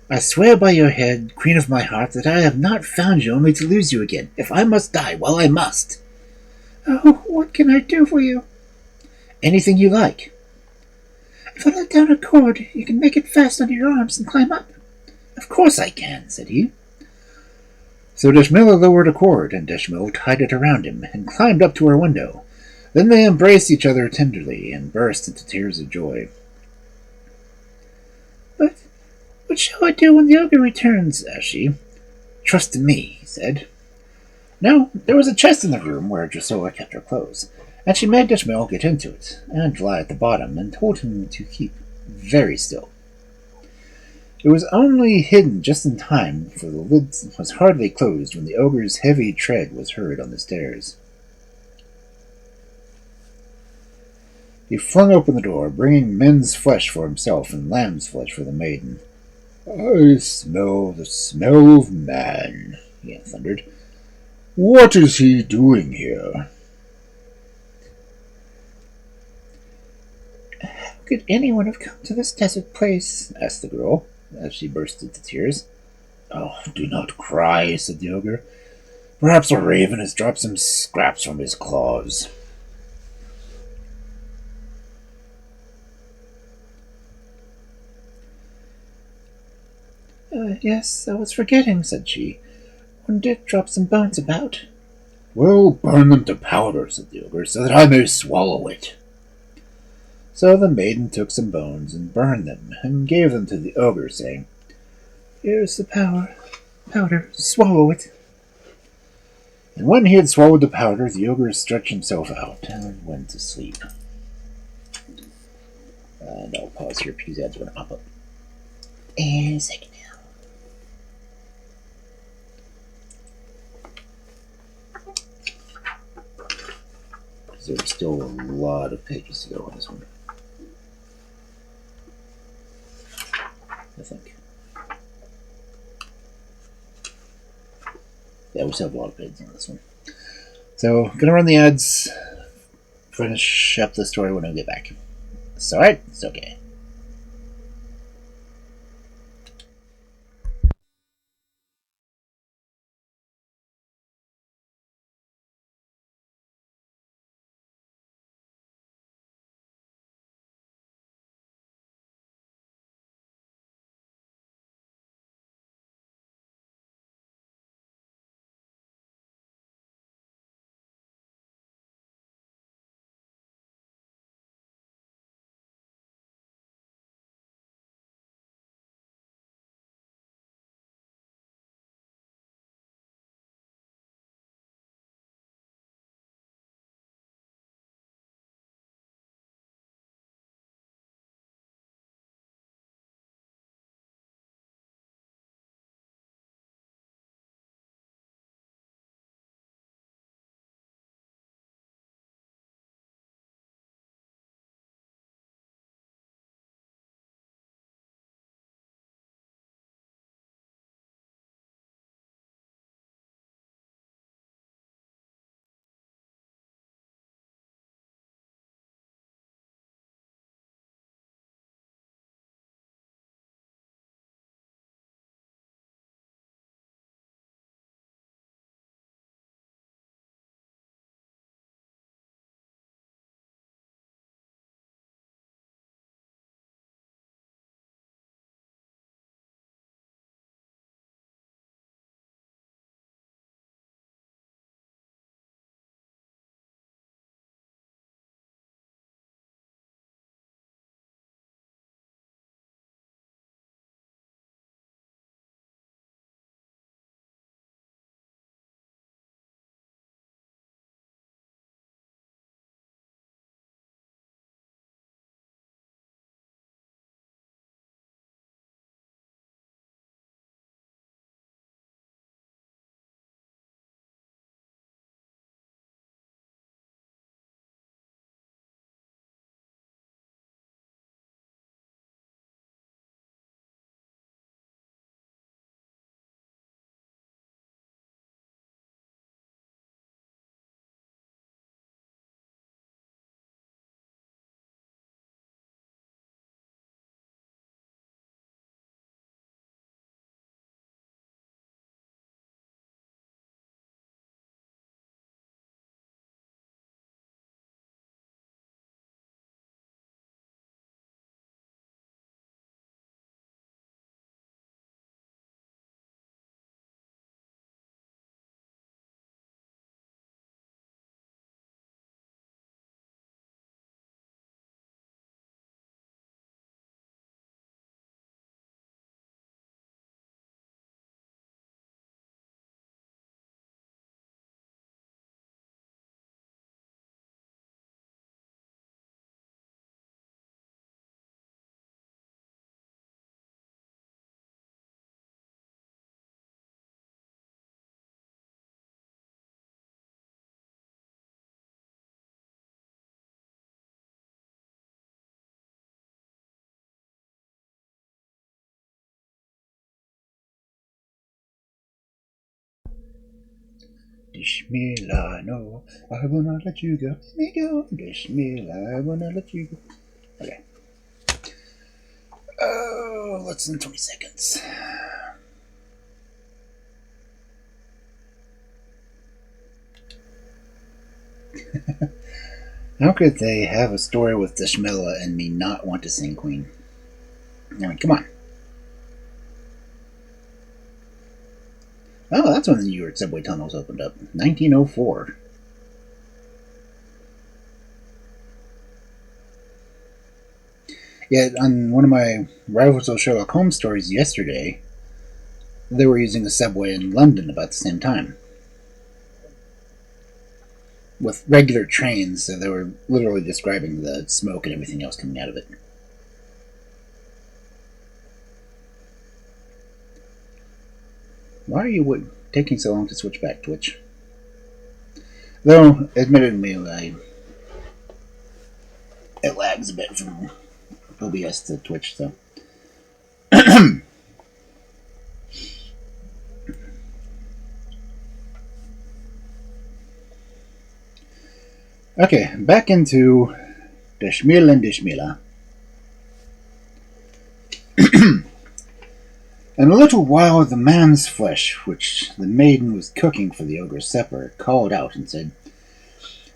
"I swear by your head, queen of my heart, that I have not found you only to lose you again. If I must die, well, I must." "Oh, what can I do for you?" "Anything you like." "If I let down a cord, you can make it fast under your arms and climb up." "Of course I can," said he. So Dschemila lowered a cord, and Dschemil tied it around him, and climbed up to her window. Then they embraced each other tenderly, and burst into tears of joy. "But what shall I do when the ogre returns?" asked she. "Trust in me," he said. Now, there was a chest in the room where Drusilla kept her clothes, and she made Dschemil get into it, and lie at the bottom, and told him to keep very still. It was only hidden just in time, for the lid was hardly closed when the ogre's heavy tread was heard on the stairs. He flung open the door, bringing men's flesh for himself and lamb's flesh for the maiden. "I smell the smell of man," he thundered. "What is he doing here?" "How could anyone have come to this desert place?" asked the girl, as she burst into tears. "Oh, do not cry," said the ogre. "Perhaps a raven has dropped some scraps from his claws." Yes, I was forgetting," said she. "One did drop some bones about." "Well, burn them to powder," said the ogre, "so that I may swallow it." So the maiden took some bones and burned them, and gave them to the ogre, saying, "Here is the powder, swallow it." And when he had swallowed the powder, the ogre stretched himself out and went to sleep. And I'll pause here because ads are going to pop up in a second now. Because there's still a lot of pages to go on this one, I think. Yeah, we still have a lot of pages on this one. So, gonna run the ads, finish up the story when I get back. It's alright, it's okay. Dschemila, no, I will not let you go. Let me go, Dschemila, I will not let you go. Okay. Oh, less than 20 seconds. How could they have a story with Dschemila and me not want to sing Queen? I mean, come on. Oh, that's when the New York subway tunnels opened up. 1904. Yeah, on one of my Rivals of Sherlock Holmes stories yesterday, they were using the subway in London about the same time. With regular trains, so they were literally describing the smoke and everything else coming out of it. Why are you taking so long to switch back, Twitch? Though, admittedly, it lags a bit from OBS to Twitch, so. Okay, back into Dschemil and Dschemila. In a little while the man's flesh, which the maiden was cooking for the ogre's supper, called out and said,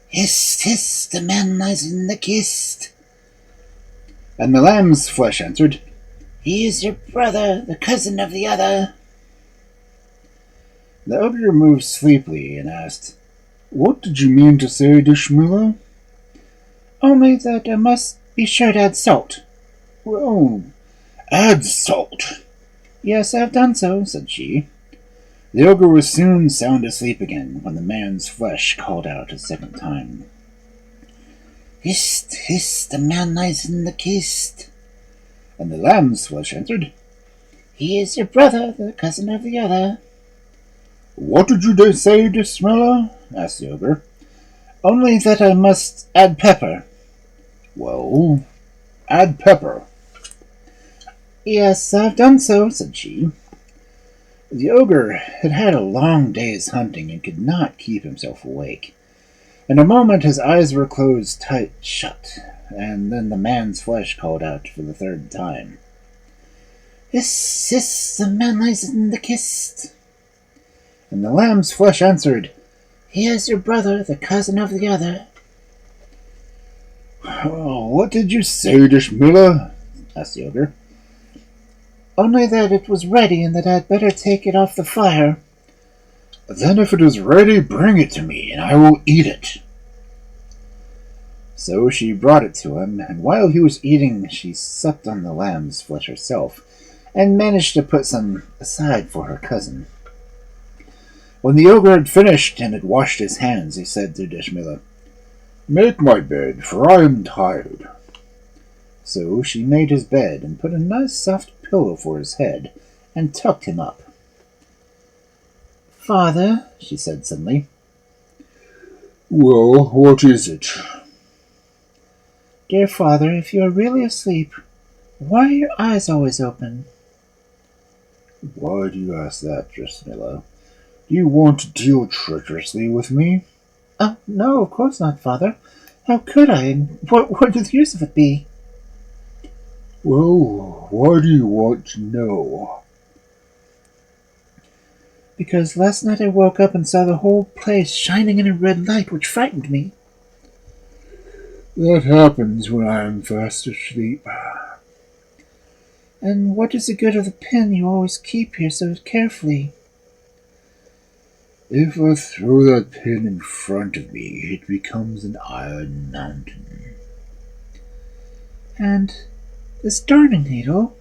"Hist, hist, the man lies in the kist." And the lamb's flesh answered, "He is your brother, the cousin of the other." The ogre moved sleepily and asked, "What did you mean to say, Dschemila?" "Only that I must be sure to add salt." "Well, add salt." "Yes, I have done so," said she. The ogre was soon sound asleep again when the man's flesh called out a second time. "Hist, hist, the man lies in the kist." And the lamb's flesh answered, "He is your brother, the cousin of the other." "What did you say, Dschemila?" asked the ogre. "Only that I must add pepper." "Well, add pepper." "Yes, I've done so," said she. The ogre had had a long day's hunting and could not keep himself awake. In a moment his eyes were closed tight shut, and then the man's flesh called out for the third time. "Hiss, hiss, the man lies in the kist." And the lamb's flesh answered, "He is your brother, the cousin of the other." "Oh, what did you say, Dschemila?" asked the ogre. "Only that it was ready and that I'd better take it off the fire." "Then if it is ready, bring it to me, and I will eat it." So she brought it to him, and while he was eating, she sucked on the lamb's flesh herself, and managed to put some aside for her cousin. When the ogre had finished and had washed his hands, he said to Dschemila, "Make my bed, for I am tired." So she made his bed and put a nice soft pillow for his head and tucked him up. "Father," she said suddenly. "Well, what is it?" "Dear father, if you are really asleep, why are your eyes always open?" "Why do you ask that, Dschemila? Do you want to deal treacherously with me?" "Oh, no, of course not, father. How could I, and what would the use of it be?" "Well, why do you want to know?" "Because last night I woke up and saw the whole place shining in a red light, which frightened me." "That happens when I am fast asleep." "And what is the good of the pin you always keep here so carefully?" "If I throw that pin in front of me, it becomes an iron mountain." "And this darning needle?"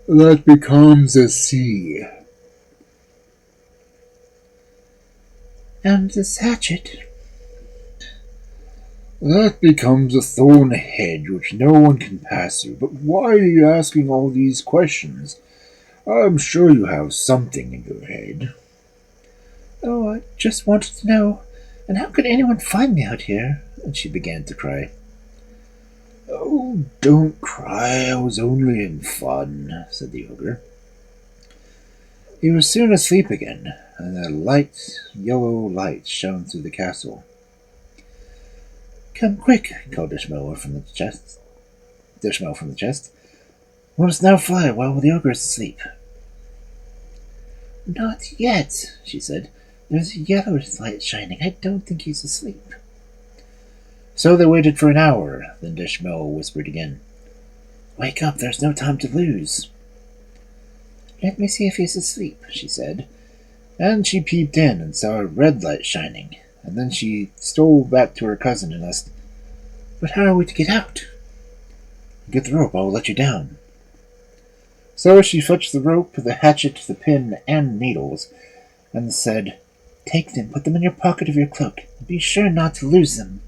"That becomes a sea." "And this hatchet?" "That becomes a thorn hedge which no one can pass through. But why are you asking all these questions? I'm sure you have something in your head." "Oh, I just wanted to know. And how could anyone find me out here?" And she began to cry. "Oh, don't cry. I was only in fun," said the ogre. He was soon asleep again, and a light yellow light shone through the castle. "Come quick," called Dschemil from the chest. "We must now fly while the ogre is asleep." "Not yet," she said. "There's a yellow light shining. I don't think he's asleep." So they waited for an hour. Then Dschemil whispered again, "Wake up, there's no time to lose." "Let me see if he's asleep," she said. and she peeped in and saw a red light shining. And then she stole back to her cousin and asked, "But how are we to get out?" "Get the rope, I will let you down." So she fetched the rope, the hatchet, the pin, and needles, and said, "Take them, put them in your pocket of your cloak, and be sure not to lose them."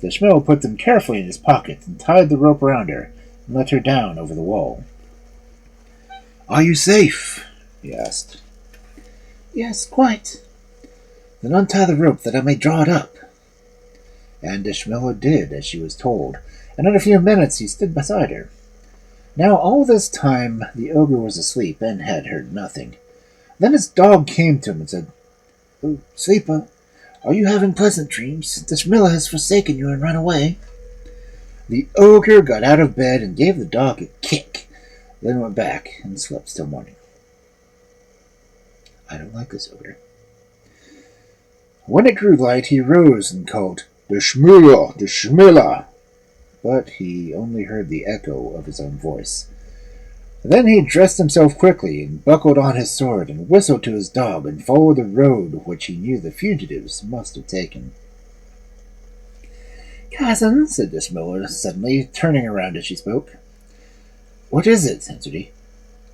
Dschemil put them carefully in his pocket and tied the rope around her and let her down over the wall. "Are you safe?" he asked. "Yes, quite." "Then untie the rope that I may draw it up." And Dschemila did as she was told, and in a few minutes he stood beside her. Now all this time the ogre was asleep and had heard nothing. Then his dog came to him and said, "Oh, sleeper, are you having pleasant dreams? Dschemila has forsaken you and run away." The ogre got out of bed and gave the dog a kick, then went back and slept till morning. I don't like this ogre. When it grew light, he rose and called, "Dschemila, Dschemila!" But he only heard the echo of his own voice. Then he dressed himself quickly and buckled on his sword and whistled to his dog and followed the road which he knew the fugitives must have taken. "Cousin," said Dschemila suddenly, turning around as she spoke. "What is it?" answered he.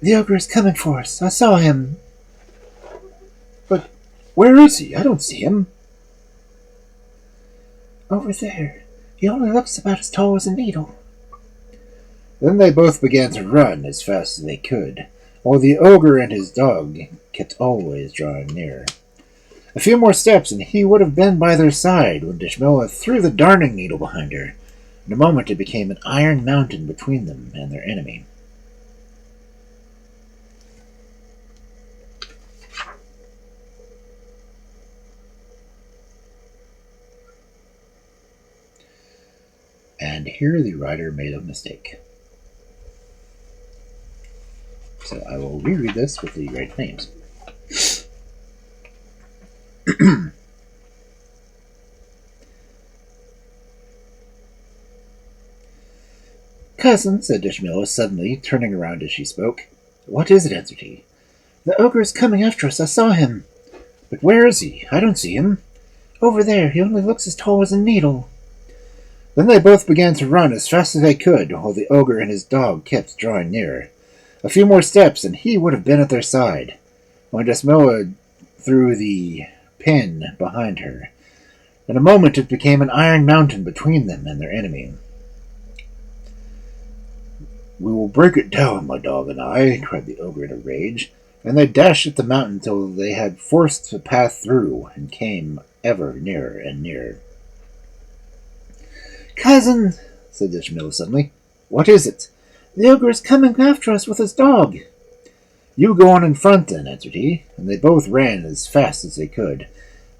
"The ogre is coming for us. I saw him." "But where is he? I don't see him." "Over there. He only looks about as tall as a needle." Then they both began to run as fast as they could, while the ogre and his dog kept always drawing near. A few more steps, and he would have been by their side when Dschemila threw the darning needle behind her. In a moment it became an iron mountain between them and their enemy. And here the writer made a mistake. So I will reread this with the right names. "Cousin," said Dschemila suddenly, turning around as she spoke. "What is it?" answered he. "The ogre is coming after us. I saw him." "But where is he? I don't see him." "Over there. He only looks as tall as a needle." Then they both began to run as fast as they could, while the ogre and his dog kept drawing nearer. A few more steps, and he would have been at their side, when Dschemila threw the pin behind her. In a moment it became an iron mountain between them and their enemy. "We will break it down, my dog and I," cried the ogre in a rage, and they dashed at the mountain till they had forced a path through, and came ever nearer and nearer. "Cousin," said Dschemila suddenly. "What is it?" "The ogre is coming after us with his dog." "You go on in front, then," answered he, and they both ran as fast as they could,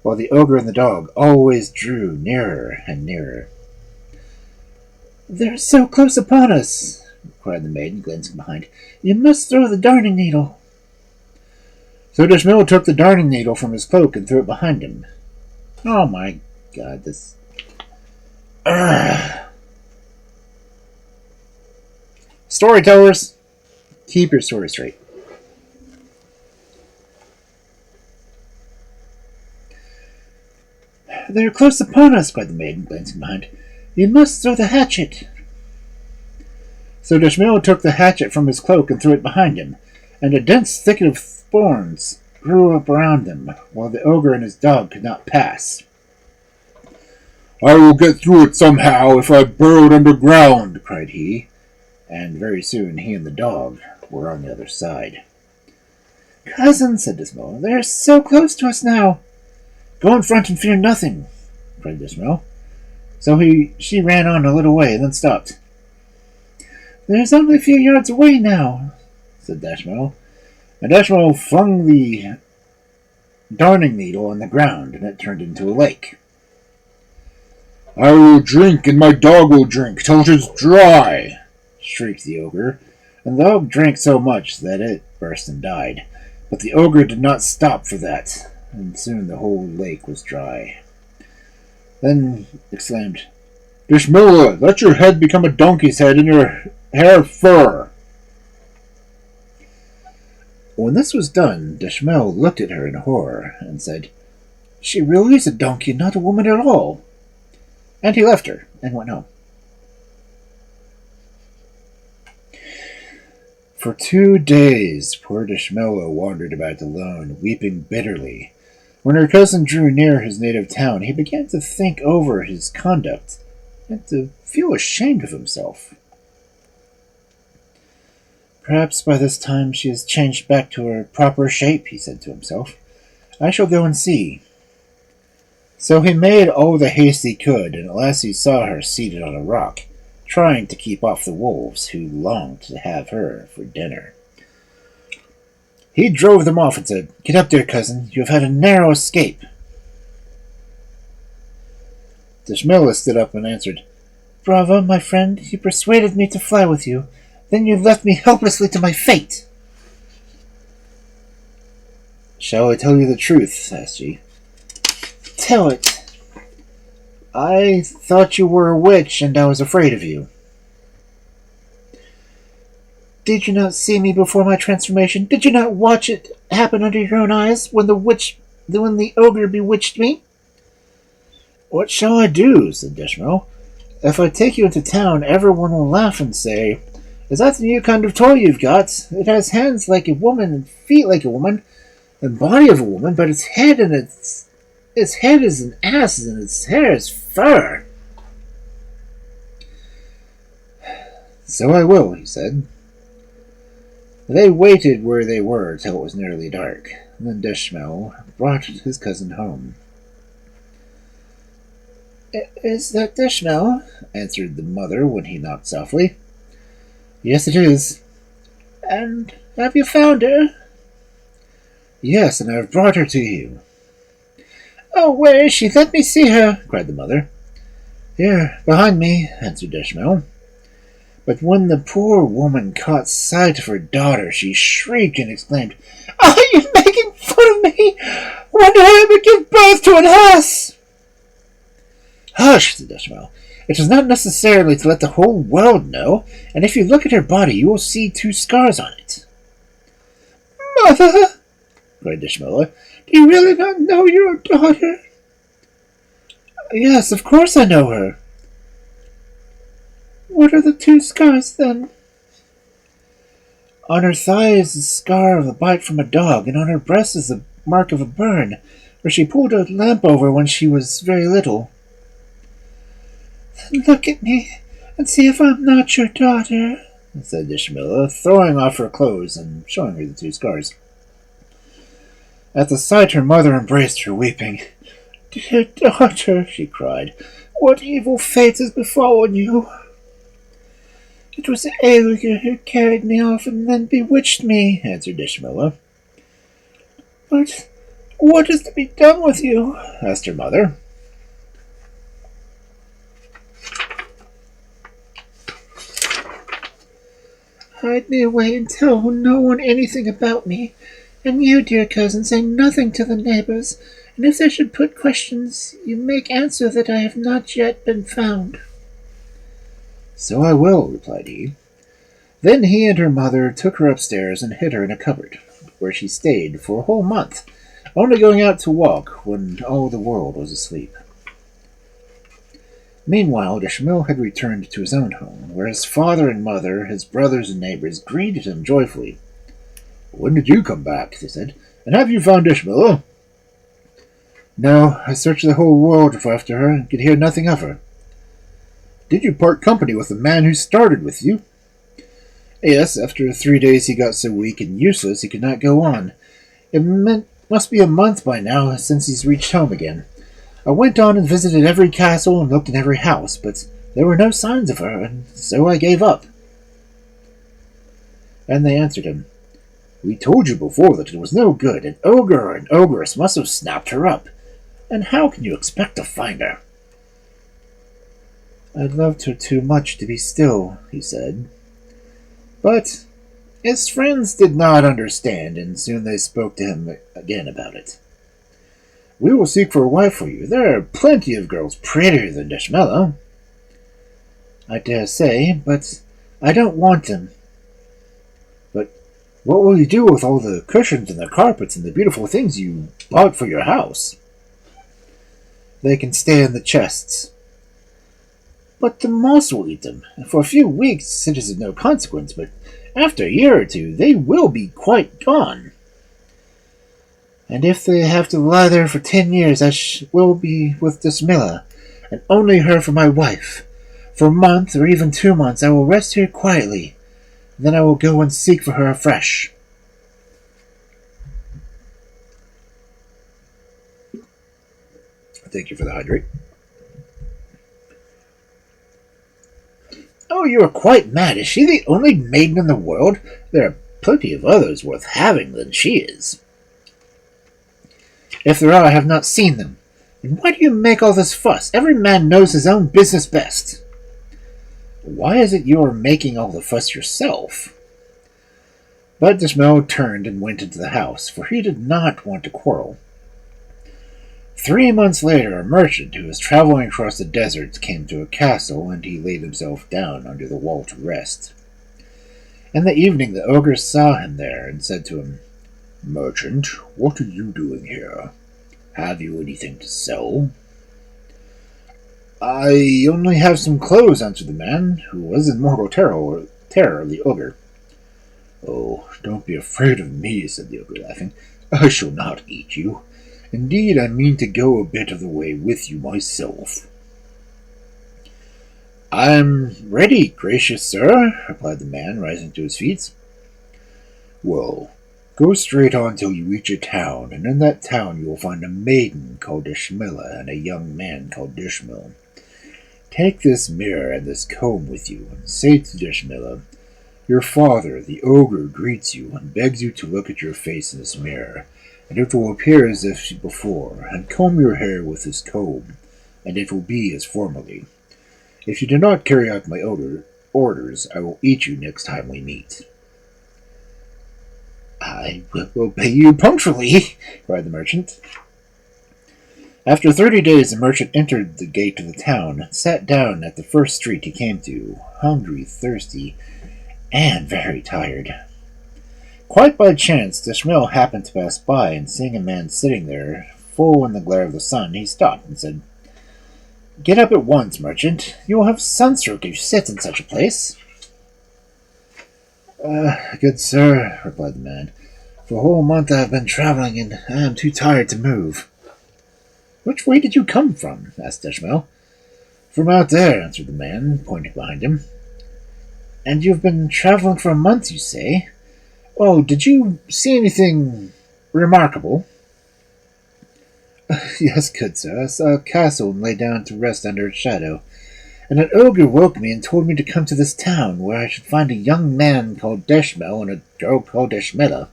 while the ogre and the dog always drew nearer and nearer. "They're so close upon us," cried the maiden, glancing behind. "You must throw the darning needle." So Dschemil took the darning needle from his cloak and threw it behind him. Oh my god, this... Storytellers, keep your story straight. "They're close upon us," cried the maiden, glancing behind. "You must throw the hatchet." So Dschemil took the hatchet from his cloak and threw it behind him, and a dense thicket of thorns grew up around them, while the ogre and his dog could not pass. "I will get through it somehow if I burrowed underground," cried he, and very soon he and the dog were on the other side. "Cousin," said Dschemil, "they're so close to us now." "Go in front and fear nothing," cried Dschemil. So she ran on a little way and then stopped. "There's only a few yards away now," said Dschemil. And Dschemil flung the darning needle on the ground, and it turned into a lake. "I will drink, and my dog will drink, till it is dry," shrieked the ogre, and the dog drank so much that it burst and died. But the ogre did not stop for that, and soon the whole lake was dry. Then exclaimed, "Dschemila, let your head become a donkey's head and your hair fur." When this was done, Dschemil looked at her in horror and said, "She really is a donkey, not a woman at all." And he left her and went home. For 2 days, poor Dschemila wandered about alone, weeping bitterly. When her cousin drew near his native town, he began to think over his conduct and to feel ashamed of himself. "Perhaps by this time she has changed back to her proper shape," he said to himself. "I shall go and see." So he made all the haste he could, and at last he saw her seated on a rock, trying to keep off the wolves who longed to have her for dinner. He drove them off and said, "Get up there, cousin. You have had a narrow escape." Dschemila stood up and answered, "Bravo, my friend. You persuaded me to fly with you. Then you left me helplessly to my fate." "Shall I tell you the truth?" asked she. "Tell it." "I thought you were a witch, and I was afraid of you." "Did you not see me before my transformation? Did you not watch it happen under your own eyes when the ogre bewitched me?" "What shall I do?" said Dschemil. "If I take you into town, everyone will laugh and say, 'Is that the new kind of toy you've got? It has hands like a woman and feet like a woman, and body of a woman, but its head is an ass and its hair is fur.'" "So I will," he said. They waited where they were till it was nearly dark. Then Dschemil brought his cousin home. "Is that Dschemil?" answered the mother when he knocked softly. "Yes, it is." "And have you found her?" "Yes, and I have brought her to you." "Oh, where is she? Let me see her!" cried the mother. "Here, behind me," answered Dschemil. But when the poor woman caught sight of her daughter, she shrieked and exclaimed, "Are you making fun of me? When did I ever give birth to an ass?" "Hush," said Dschemil. "It is not necessarily to let the whole world know, and if you look at her body, you will see 2 scars on it." "Mother," cried Dschemila, "do you really not know your daughter?" "Yes, of course I know her." "What are the 2 scars, then?" "On her thigh is the scar of a bite from a dog, and on her breast is the mark of a burn, where she pulled a lamp over when she was very little." "Then look at me, and see if I'm not your daughter," said Dschemila, throwing off her clothes and showing her the 2 scars. At the sight her mother embraced her, weeping. "Dear daughter," she cried, "what evil fate has befallen you?" "It was the ogre who carried me off and then bewitched me," answered Dschemila. "But what is to be done with you?" asked her mother. "Hide me away and tell no one anything about me. And you, dear cousin, say nothing to the neighbors, and if they should put questions, you make answer that I have not yet been found." "So I will," replied he. Then he and her mother took her upstairs and hid her in a cupboard, where she stayed for a whole month, only going out to walk when all the world was asleep. Meanwhile, Dschemil had returned to his own home, where his father and mother, his brothers and neighbors greeted him joyfully. "When did you come back?" they said. "And have you found Dschemila?" "No, I searched the whole world after her and could hear nothing of her." "Did you part company with the man who started with you?" "Yes, after 3 days he got so weak and useless he could not go on. It must be a month by now since he's reached home again. I went on and visited every castle and looked in every house, but there were no signs of her, and so I gave up." And they answered him, We told you before that it was no good. An ogre or an ogress must have snapped her up. And how can you expect to find her?" "I loved her too much to be still," he said. But his friends did not understand, and soon they spoke to him again about it. "We will seek for a wife for you. There are plenty of girls prettier than Dschemila." "I dare say, but I don't want them." "But what will you do with all the cushions and the carpets and the beautiful things you bought for your house?" "They can stay in the chests." "But the moss will eat them. For a few weeks it is of no consequence, but after a year or two they will be quite gone." "And if they have to lie there for 10 years, I will be with Dschemila, and only her for my wife. For a month or even 2 months I will rest here quietly. Then I will go and seek for her afresh." Thank you for the hydrate. "Oh, you are quite mad. Is she the only maiden in the world? There are plenty of others worth having than she is." "If there are, I have not seen them. And why do you make all this fuss? Every man knows his own business best." "Why is it you are making all the fuss yourself?" But Dschemil turned and went into the house, for he did not want to quarrel. 3 months later, a merchant who was traveling across the deserts came to a castle, and he laid himself down under the wall to rest. In the evening the ogre saw him there and said to him, "Merchant, what are you doing here? Have you anything to sell?" "I only have some clothes," answered the man, who was in mortal terror of the ogre. "Oh, don't be afraid of me," said the ogre, laughing. "I shall not eat you. Indeed, I mean to go a bit of the way with you myself." "I am ready, gracious sir," replied the man, rising to his feet. "Well, go straight on till you reach a town, and in that town you will find a maiden called Dschemila and a young man called Dschemil. Take this mirror and this comb with you, and say to Dschemila, 'Your father, the ogre, greets you and begs you to look at your face in this mirror, and it will appear as if before, and comb your hair with this comb, and it will be as formerly. If you do not carry out my orders, I will eat you next time we meet.'" "I will obey you punctually," cried the merchant. After 30 days, the merchant entered the gate of the town and sat down at the first street he came to, hungry, thirsty, and very tired. Quite by chance, Dschemil happened to pass by, and seeing a man sitting there, full in the glare of the sun, he stopped and said, "Get up at once, merchant. You will have sunstroke if you sit in such a place." "Good sir," replied the man, "for a whole month I have been traveling, and I am too tired to move." "Which way did you come from?" asked Dschemil. "From out there," answered the man, pointing behind him. "And you have been traveling for a month, you say? Oh, did you see anything remarkable?" "Yes, good sir. I saw a castle and lay down to rest under its shadow. And an ogre woke me and told me to come to this town, where I should find a young man called Dschemil and a girl called Dschemila."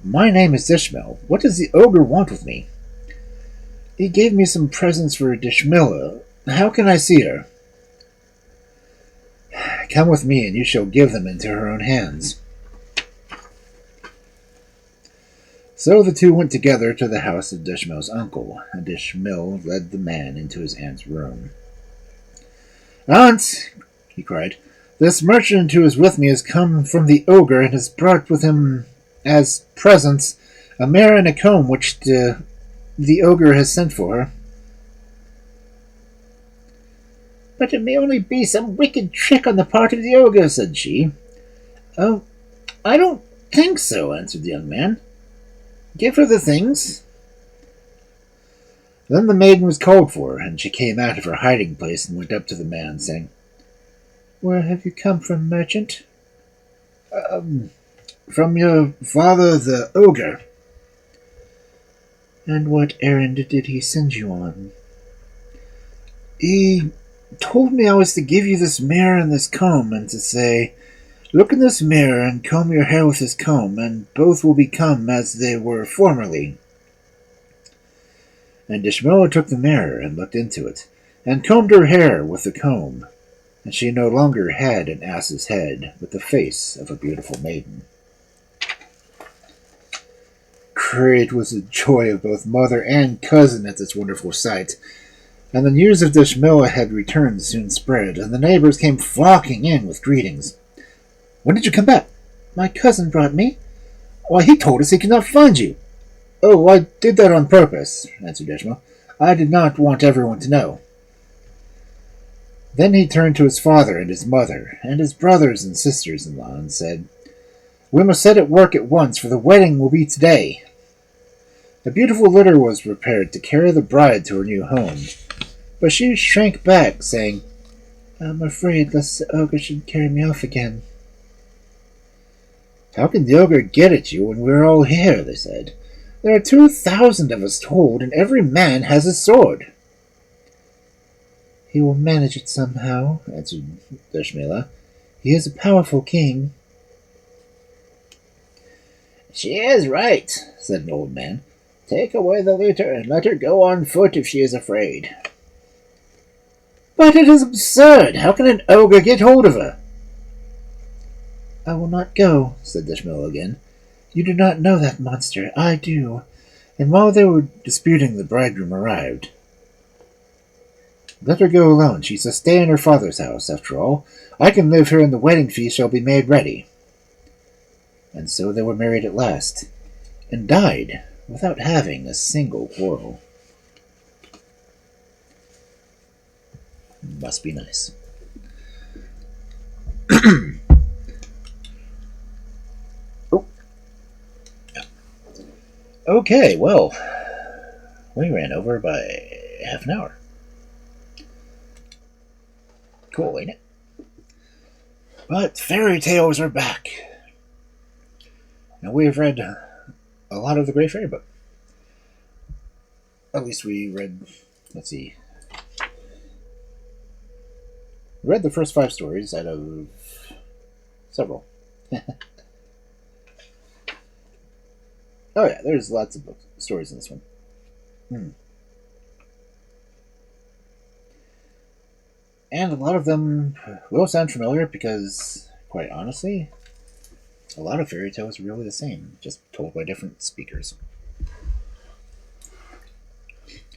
"My name is Dschemil. What does the ogre want with me?" "He gave me some presents for Dschemila. How can I see her?" "Come with me, and you shall give them into her own hands." So the two went together to the house of Dschemil's uncle, and Dschemil led the man into his aunt's room. "Aunt," he cried, "this merchant who is with me has come from the ogre and has brought with him as presents a mirror and a comb which the ogre has sent for her." "But it may only be some wicked trick on the part of the ogre," said she. "Oh, I don't think so," answered the young man. "Give her the things." Then the maiden was called for, and she came out of her hiding place and went up to the man, saying, "Where have you come from, merchant?" From your father, the ogre." "And what errand did he send you on?" "He told me I was to give you this mirror and this comb, and to say, Look in this mirror and comb your hair with this comb, and both will become as they were formerly. And Dschemila took the mirror and looked into it, and combed her hair with the comb, and she no longer had an ass's head, but the face of a beautiful maiden. Great was the joy of both mother and cousin at this wonderful sight, and the news of Dschemila had returned soon spread, and the neighbors came flocking in with greetings. "When did you come back?" "My cousin brought me." "Why, he told us he could not find you." "Oh, I did that on purpose," answered Dschemil. "I did not want everyone to know." Then he turned to his father and his mother, and his brothers and sisters-in-law, and said, "We must set at work at once, for the wedding will be today." A beautiful litter was prepared to carry the bride to her new home, but she shrank back, saying, "I'm afraid lest the ogre should carry me off again." "How can the ogre get at you when we're all here?" they said. "There are 2,000 of us told, and every man has a sword." "He will manage it somehow," answered Dschemila. "He is a powerful king." "She is right," said an old man. "Take away the litter and let her go on foot if she is afraid." "But it is absurd! How can an ogre get hold of her?" "I will not go," said Dschemila again. "You do not know that monster. I do." And while they were disputing, the bridegroom arrived. "Let her go alone. She's to stay in her father's house, after all. I can live here, and the wedding feast shall be made ready." And so they were married at last, and died without having a single quarrel. Must be nice. Oh. Yeah. Okay, well, we ran over by half an hour. Cool, ain't it? But fairy tales are back. Now, we've read a lot of the Great Fairy Book. At least we read, let's see. We read the first 5 stories out of several. Oh yeah, there's lots of stories in this one. And a lot of them will sound familiar because, quite honestly, a lot of fairy tales are really the same, just told by different speakers.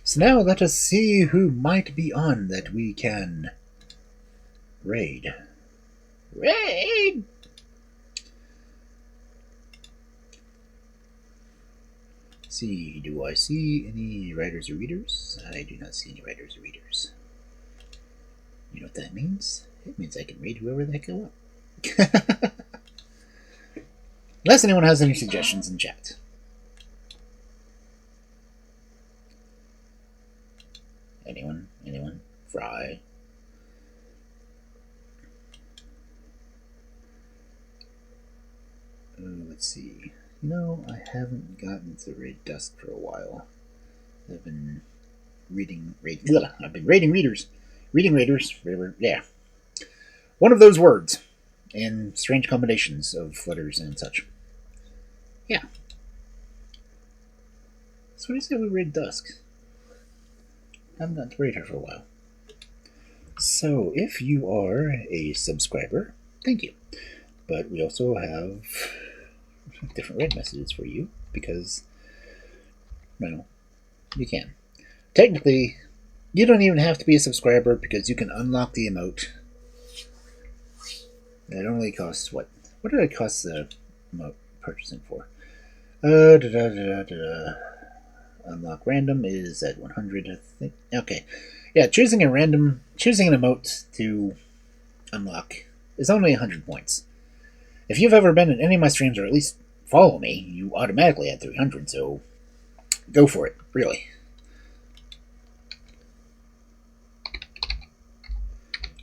So now let us see who might be on that we can raid. Raid! Let's see, do I see any writers or readers? I do not see any writers or readers. You know what that means? It means I can raid whoever the heck I want. Unless anyone has any suggestions in chat. Anyone? Anyone? Fry? Let's see. No, I haven't gotten to Raid Dusk for a while. I've been reading I've been raiding readers. Reading raiders. Yeah. One of those words. And strange combinations of letters and such. Yeah. So what do you say we raid Dusk? I haven't gotten to raid her for a while. So, if you are a subscriber, thank you. But we also have different raid messages for you because, well, you can. Technically, you don't even have to be a subscriber because you can unlock the emote. It only costs what? What did it cost the emote purchasing for? Unlock random is at 100, I think. Okay. Yeah, choosing an emote to unlock is only 100 points. If you've ever been in any of my streams, or at least follow me, you automatically add 300, so go for it, really.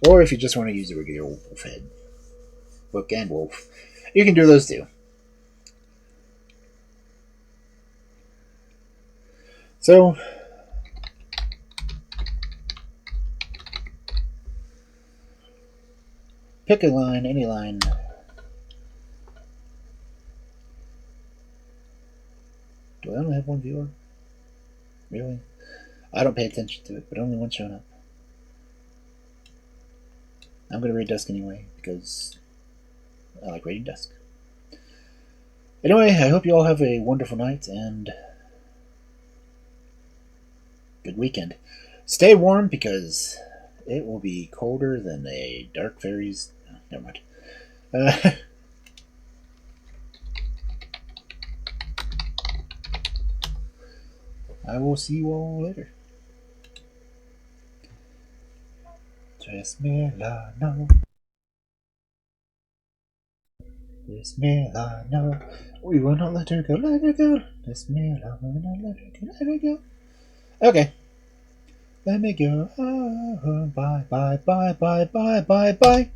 Or if you just want to use a regular wolf head, book and wolf, you can do those too. So, pick a line, any line. only have one viewer. Really? I don't pay attention to it, but only one showing up. I'm going to read Dusk anyway, because I like reading Dusk. Anyway, I hope you all have a wonderful night and good weekend. Stay warm, because it will be colder than a Dark Fairies... Oh, never mind. I will see you all later. Dschemila, no. Dschemila, no. We will not let her go, let her go. Dschemila, we will not let her go, let her go. Okay. Let me go. Oh, bye, bye, bye, bye, bye, bye, bye.